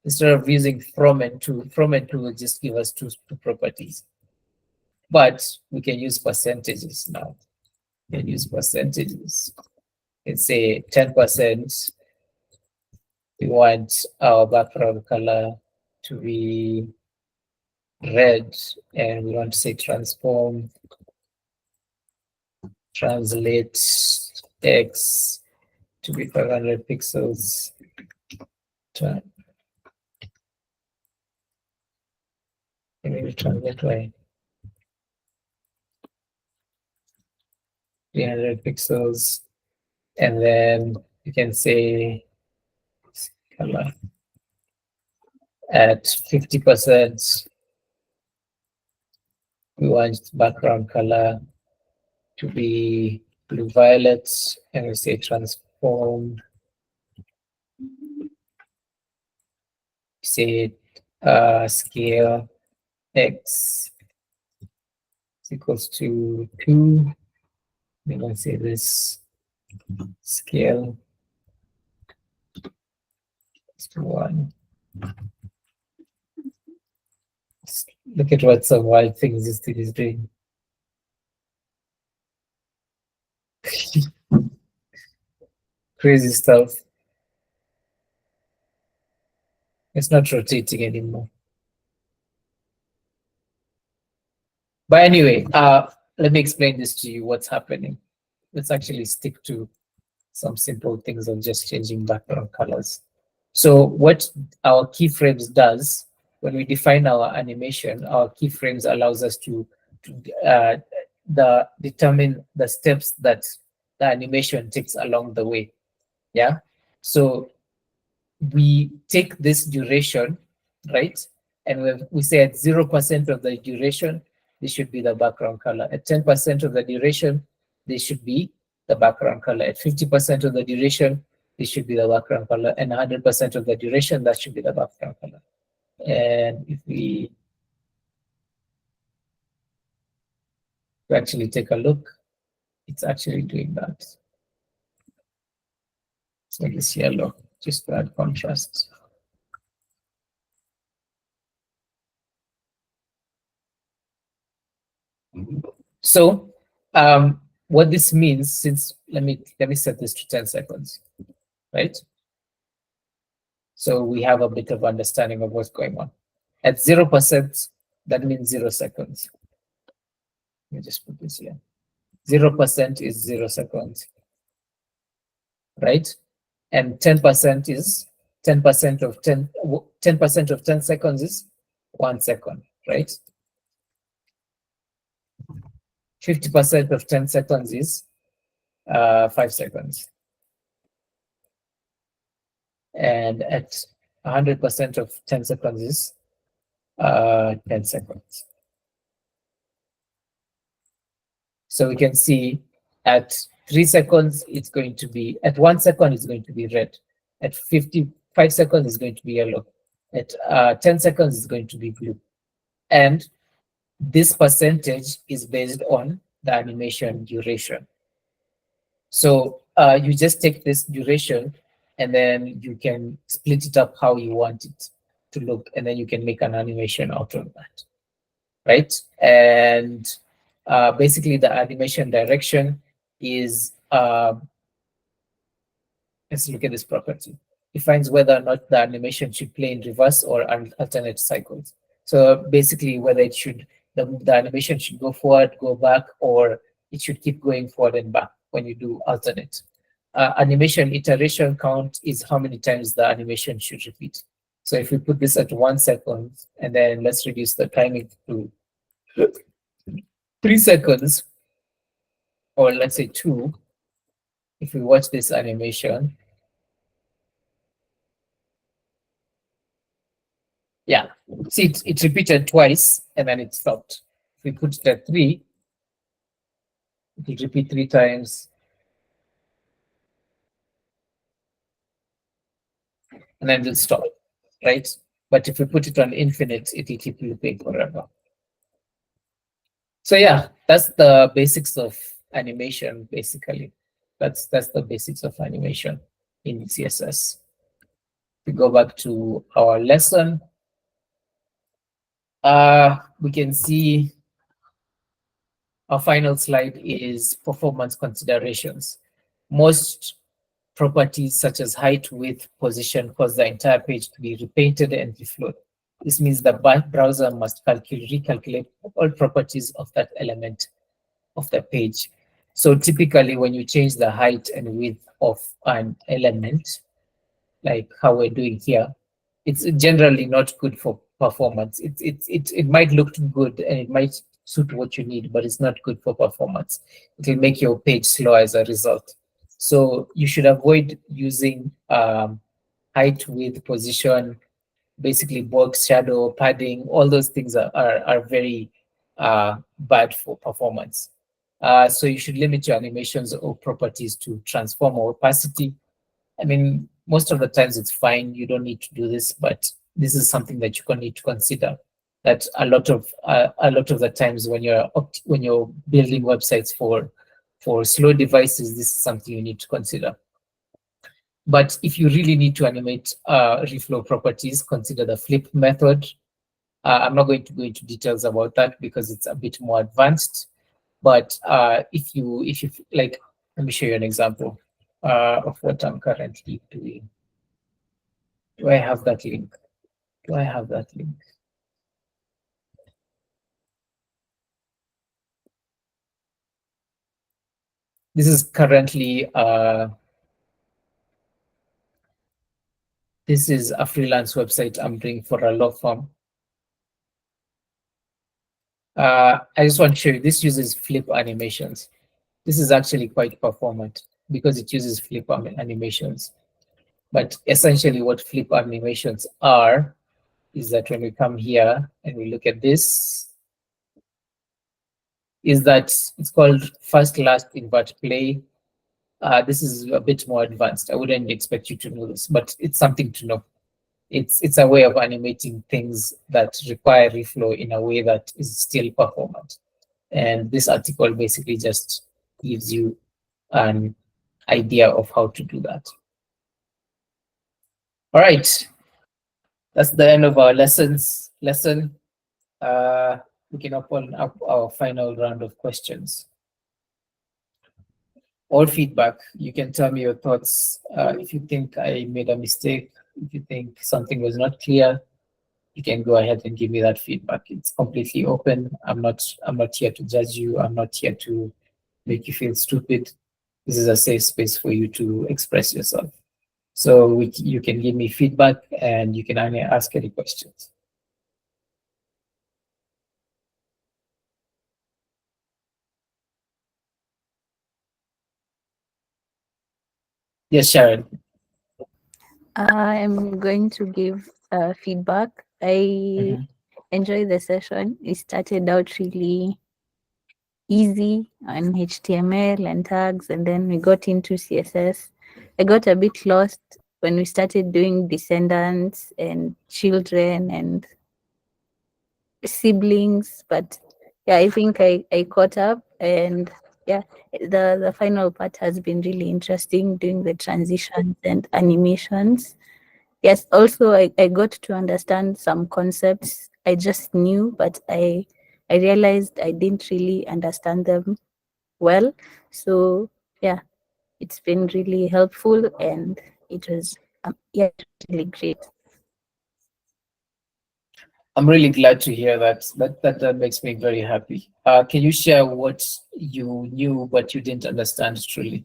Instead of using from and to will just give us two properties. But we can use percentages now. We can use percentages. Let's say 10%. We want our background color to be red, and we want to say transform, translate X to be 500 pixels. Maybe translate Y. 300 pixels, and then you can say color at 50%. We want background color to be blue violet, and we say transform. Say scale X is equals to 2. We're going to say this scale is to 1. Look at what some wild things this thing is doing. Crazy stuff. It's not rotating anymore. But anyway, let me explain this to you, what's happening. Let's actually stick to some simple things of just changing background colors. So what our keyframes does, when we define our animation, our keyframes allows us to determine the steps that the animation takes along the way. Yeah. So we take this duration, right? And we say at 0% of the duration, this should be the background color. At 10% of the duration, this should be the background color. At 50% of the duration, this should be the background color. And 100% of the duration, that should be the background color. And if we actually take a look, it's actually doing that. So this yellow, just to add contrast. So what this means, since let me set this to 10 seconds, right? So we have a bit of understanding of what's going on. At 0%, that means 0 seconds. Let me just put this here. 0% is 0 seconds, right? And 10% is 10% of 10% of 10 seconds is 1 second, right? 50% of 10 seconds is 5 seconds. And at 100% of 10 seconds is 10 seconds. So we can see at 3 seconds, it's going to be, at 1 second, it's going to be red. At 55 seconds, it's going to be yellow. At 10 seconds, it's going to be blue. And this percentage is based on the animation duration. So you just take this duration and then you can split it up how you want it to look, and then you can make an animation out of that, right? And basically the animation direction is, let's look at this property. It finds whether or not the animation should play in reverse or alternate cycles. So basically whether it should, the animation should go forward, go back, or it should keep going forward and back when you do alternate. Animation iteration count is how many times the animation should repeat. So if we put this at 1 second, and then let's reduce the timing to 3 seconds, or let's say 2, if we watch this animation, yeah, see, it repeated twice and then it stopped. If we put it at 3, it will repeat 3 times. And then it'll stop, right? But if we put it on infinite, it will keep looping forever. So yeah, that's the basics of animation, basically. That's the basics of animation in CSS. We go back to our lesson. We can see our final slide is performance considerations. Most properties such as height, width, position cause the entire page to be repainted and reflowed. This means the browser must recalculate all properties of that element of the page. So typically when you change the height and width of an element, like how we're doing here, it's generally not good for performance. It might look good and it might suit what you need, but it's not good for performance. It will make your page slow as a result. So you should avoid using height, width, position, basically box, shadow, padding. All those things are very bad for performance. So you should limit your animations or properties to transform or opacity. I mean, most of the times it's fine. You don't need to do this, but this is something that you need to consider. That a lot of the times when you're building websites for slow devices, this is something you need to consider. But if you really need to animate reflow properties, consider the flip method. I'm not going to go into details about that because it's a bit more advanced. But if you like, let me show you an example of what I'm currently doing. Do I have that link? Do I have that link? This is currently this is a freelance website I'm doing for a law firm. I just want to show you, this uses flip animations. This is actually quite performant because it uses flip animations. But essentially what flip animations are is that when we come here and we look at this, is that it's called first, last, invert, play. This is a bit more advanced. I wouldn't expect you to know this, but it's something to know. It's a way of animating things that require reflow in a way that is still performant. And this article basically just gives you an idea of how to do that. All right, that's the end of our lesson. We can open up our final round of questions or feedback. You can tell me your thoughts. If you think I made a mistake, if you think something was not clear, you can go ahead and give me that feedback. It's completely open. I'm not here to judge you. I'm not here to make you feel stupid. This is a safe space for you to express yourself. So you can give me feedback and you can ask any questions. Yes, Sharon. I'm going to give feedback. I enjoyed the session. It started out really easy on HTML and tags, and then we got into CSS. I got a bit lost when we started doing descendants and children and siblings, but yeah, I think I caught up, and yeah, the final part has been really interesting, doing the transitions and animations. Yes, also I got to understand some concepts I just knew, but I realized I didn't really understand them well. So yeah, it's been really helpful, and it was yeah, really great. I'm really glad to hear that. That makes me very happy. Can you share what you knew but you didn't understand truly?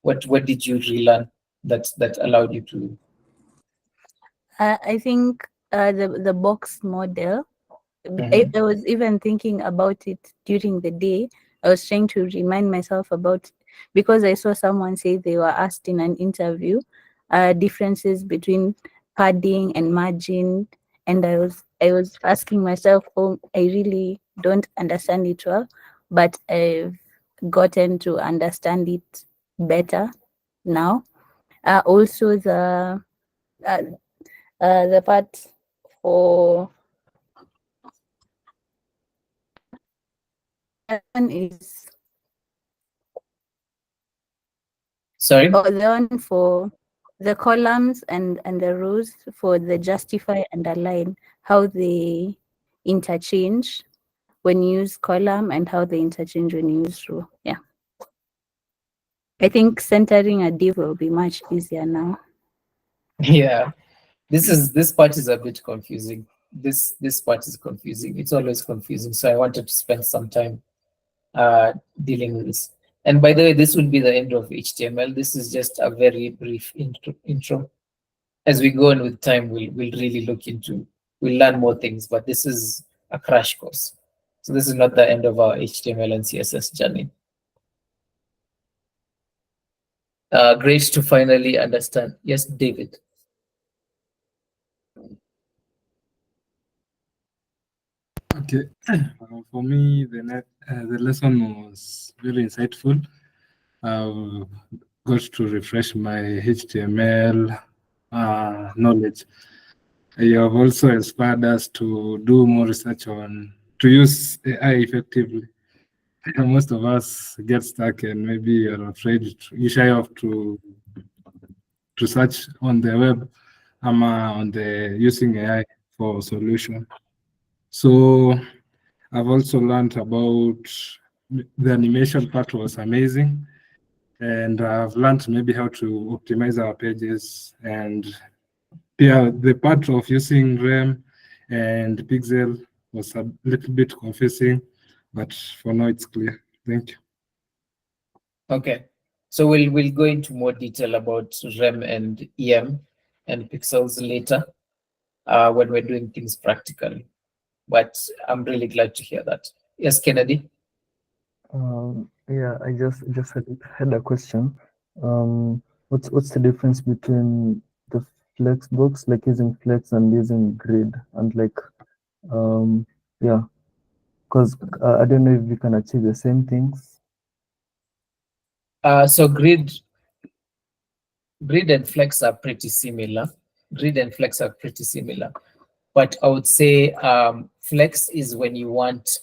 What did you relearn that allowed you to? I think the box model. I was even thinking about it during the day. I was trying to remind myself about, because I saw someone say they were asked in an interview differences between padding and margin, and I was asking myself, oh, I really don't understand it well, but I've gotten to understand it better now. Also the part for one is Sorry? the one for the columns and the rows for the justify and align, how they interchange when you use column and how they interchange when you use row. Yeah. I think centering a div will be much easier now. Yeah. This part is a bit confusing. This part is confusing. It's always confusing. So I wanted to spend some time dealing with this. And by the way, this will be the end of HTML. This is just a very brief intro. As we go on with time, we'll really we'll learn more things, but this is a crash course. So this is not the end of our HTML and CSS journey. Great to finally understand. Yes, David. Okay, for me, the lesson was very insightful. I've got to refresh my HTML knowledge. You have also inspired us to do more research to use AI effectively. Most of us get stuck and maybe you're afraid, you shy off to search on the web, on the using AI for solution. So I've also learned about the animation part was amazing. And I've learned maybe how to optimize our pages, and yeah, the part of using REM and Pixel was a little bit confusing, but for now it's clear. Thank you. Okay, so we'll go into more detail about REM and EM and pixels later when we're doing things practically. But I'm really glad to hear that. Yes, Kennedy. Yeah, I just had a question. What's the difference between the flex box, like using flex and using grid, and like yeah, because I don't know if we can achieve the same things. So grid and flex are pretty similar. Grid and flex are pretty similar, but I would say flex is when you want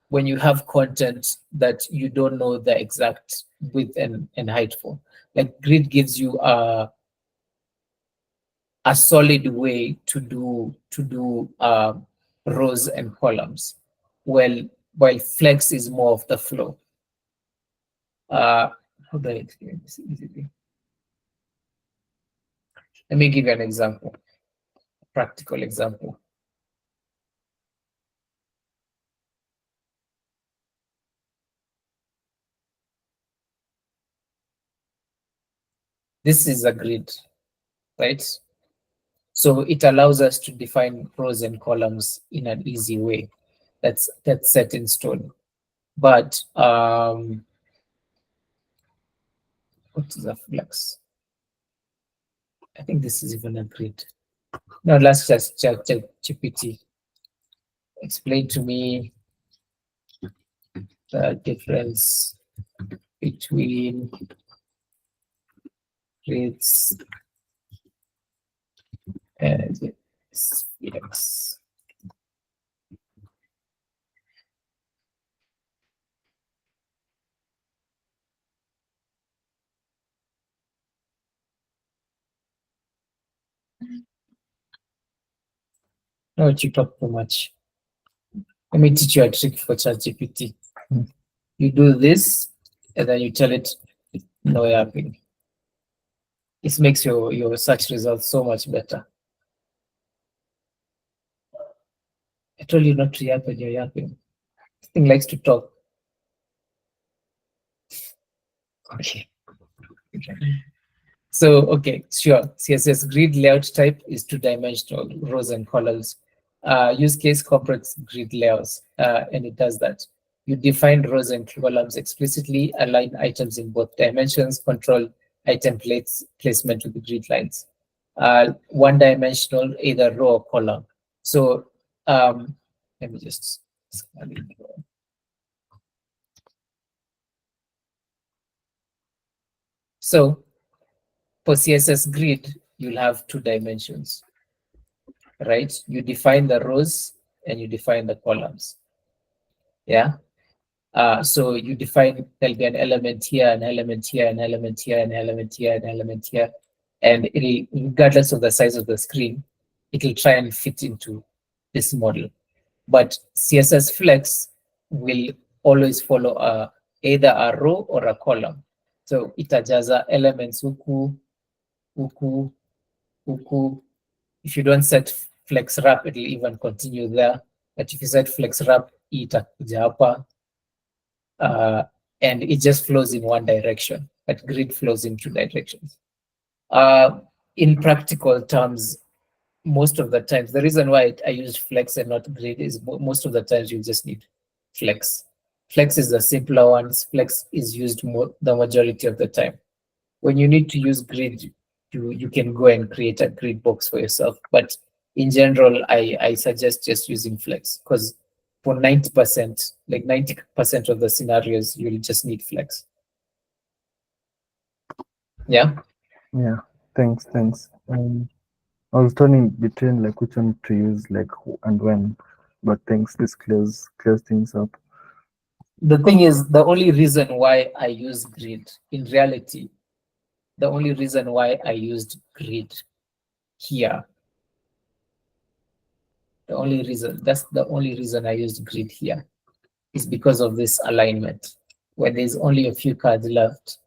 when you have content that you don't know the exact width and height for. Like grid gives you a solid way to do rows and columns, while flex is more of the flow. How do I explain this easily? Let me give you an example, a practical example. This is a grid, right? So it allows us to define rows and columns in an easy way. That's set in stone. But what is a flex? I think this is even a grid. No, let's just check GPT. Explain to me the difference between grids and flex. No, you talk too much. Let me teach you a trick for ChatGPT. You do this, and then you tell it no yapping. It makes your search results so much better. I told you not to yap when you're yapping. This thing likes to talk. Okay. So, okay, sure. CSS grid layout type is two-dimensional rows and columns. Use case complex grid layouts, and it does that. You define rows and columns explicitly, align items in both dimensions, control item placement with the grid lines. One-dimensional, either row or column. So let me just. So for CSS grid, you'll have two dimensions, right? You define the rows and you define the columns. Yeah. So you define there'll be an element here, an element here, an element here, an element here, an element here, and it'll, regardless of the size of the screen, it'll try and fit into this model. But CSS Flex will always follow either a row or a column. So itajaza elements huku, huku, huku. If you don't set flex wrap, it'll even continue there. But if you set flex wrap, itakuja hapa. And it just flows in one direction, but grid flows in two directions. In practical terms, most of the times, the reason why I used flex and not grid is most of the times you just need flex. Flex is the simpler ones. Flex is used the majority of the time. When you need to use grid, you can go and create a grid box for yourself. But in general, I suggest just using flex because for 90%, like 90% of the scenarios, you'll just need flex. Yeah. Yeah, thanks. I was turning between like which one to use, like and when, but thanks. This clears things up. The thing is, the only reason why I use grid, in reality, the only reason why I used grid here That's the only reason I used grid here, is because of this alignment. When there's only a few cards left,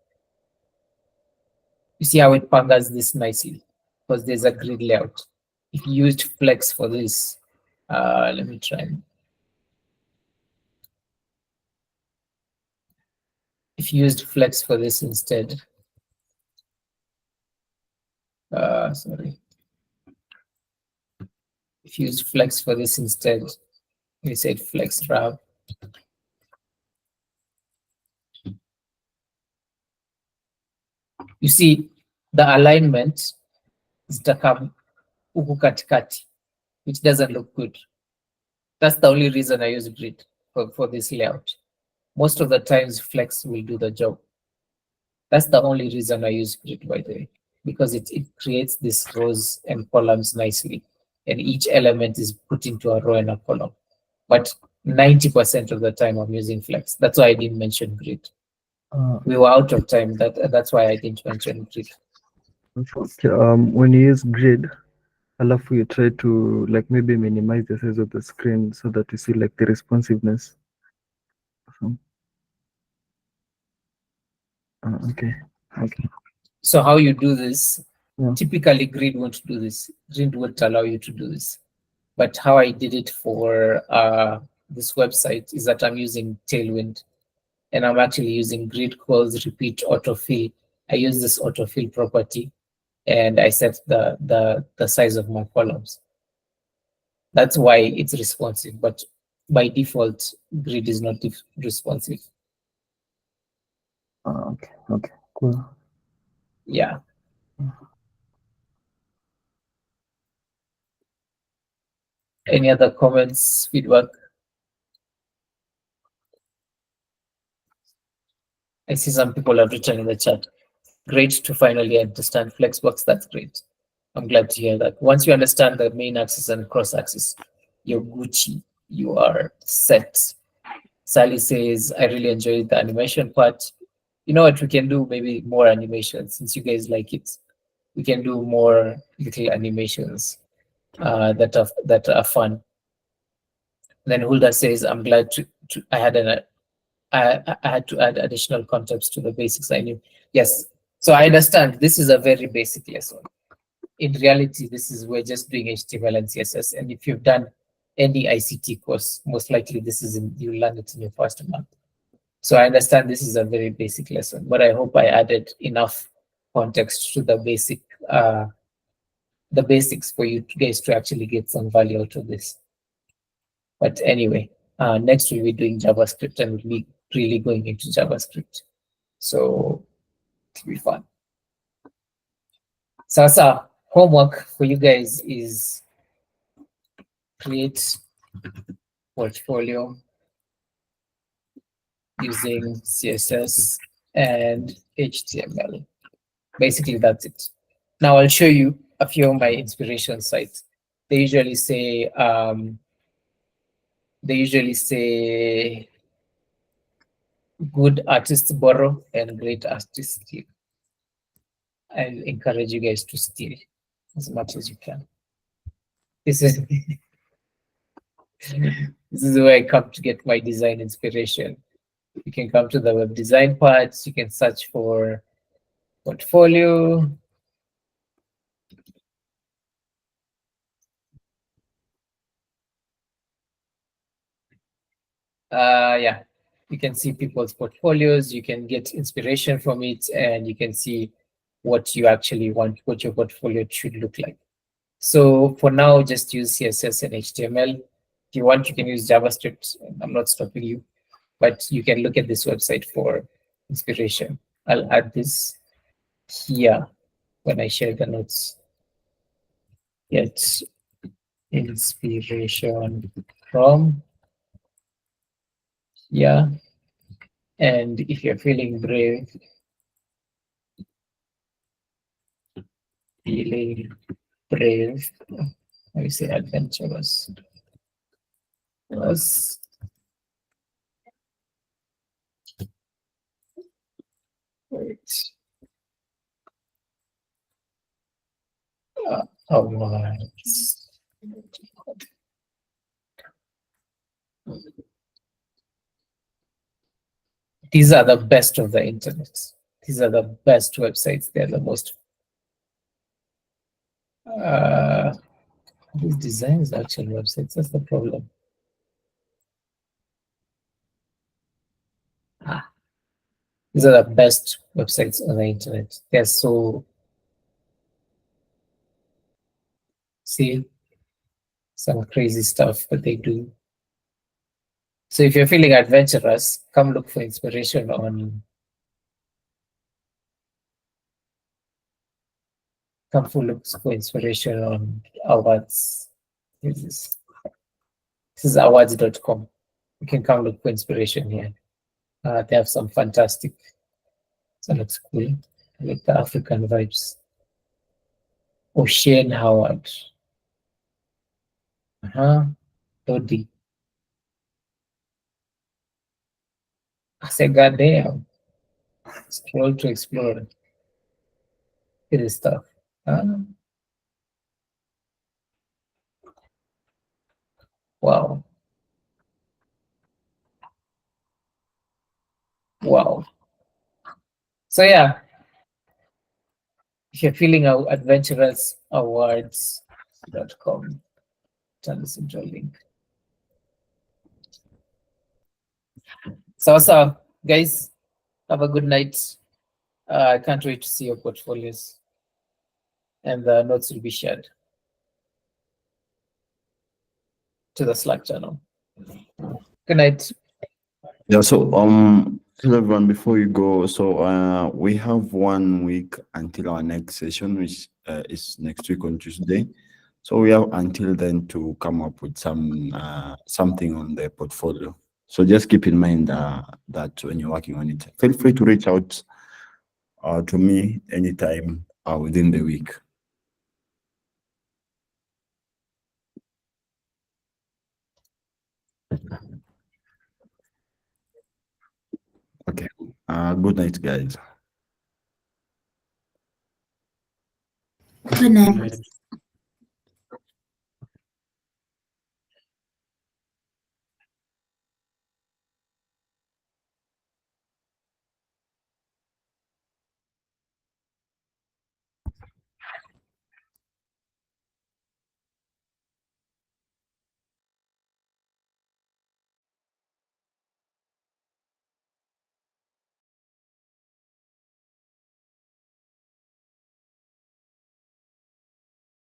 you see how it pangas this nicely, because there's a grid layout. If you used flex for this, let me try. If you used flex for this instead, sorry. If you use flex for this instead, we said flex wrap. You see the alignment is huku katikati, which doesn't look good. That's the only reason I use grid for this layout. Most of the times flex will do the job. That's the only reason I use grid, by the way, because it creates these rows and columns nicely, and each element is put into a row and a column. But 90% of the time I'm using flex. That's why I didn't mention grid. We were out of time. That's why I didn't mention grid. Okay, when you use grid, alafu you try to like maybe minimize the size of the screen so that you see like the responsiveness. Okay. So how you do this? Yeah. Typically, grid won't do this. Grid won't allow you to do this. But how I did it for this website is that I'm using Tailwind, and I'm actually using grid calls repeat autofill. I use this autofill property, and I set the size of my columns. That's why it's responsive, but by default, grid is not responsive. Okay, cool. Yeah. Any other comments, feedback? I see some people have written in the chat. Great to finally understand Flexbox. That's great. I'm glad to hear that. Once you understand the main axis and cross axis, you're Gucci. You are set. Sally says, I really enjoyed the animation part. You know what? We can do maybe more animations since you guys like it. We can do more little animations that are fun. Then Hulda says, I'm glad I had to add additional context to the basics I knew. Yes, so I understand this is a very basic lesson. In reality, we're just doing HTML and CSS. And if you've done any ICT course, most likely you learn it in your first month. So I understand this is a very basic lesson, but I hope I added enough context to the basics for you guys to actually get some value out of this. But anyway, next we'll be doing JavaScript, and we'll be really going into JavaScript. So it'll be fun. Sasa, homework for you guys is create portfolio using CSS and HTML. Basically, that's it. Now I'll show you a few of my inspiration sites. They usually say good artists borrow and great artists steal. I'll encourage you guys to steal as much as you can. This is this is where I come to get my design inspiration. You can come to the web design parts. You can search for portfolio. Yeah, you can see people's portfolios. You can get inspiration from it, and you can see what you actually want, what your portfolio should look like. So for now, just use CSS and HTML. If you want, you can use JavaScript. I'm not stopping you, but you can look at this website for inspiration. I'll add this here when I share the notes. Get inspiration from here. And if you're feeling brave, I would say adventurous. Wait. Oh my. These are the best of the internet. These are the best websites. They're the most. These designs are actual websites. That's the problem. These are the best websites on the internet. They're so. See, some crazy stuff that they do. So if you're feeling adventurous, come look for inspiration on. Come look for inspiration on awards. This is awards.com. You can come look for inspiration here. They have some fantastic. So looks cool. I like the African vibes. O'Shane Howard. Dodi. I said, God damn. Scroll to explore. It is stuff. Wow. Wow. So yeah, if you're feeling adventurous, awards.com. Turn this into a link. So guys, have a good night. I can't wait to see your portfolios. And the notes will be shared to the Slack channel. Good night. Yeah, so tell everyone before you go, so we have 1 week until our next session, which is next week on Tuesday. So we have until then to come up with some something on the portfolio. So just keep in mind that when you're working on it, feel free to reach out to me anytime within the week. Okay. Good night, guys. Good night.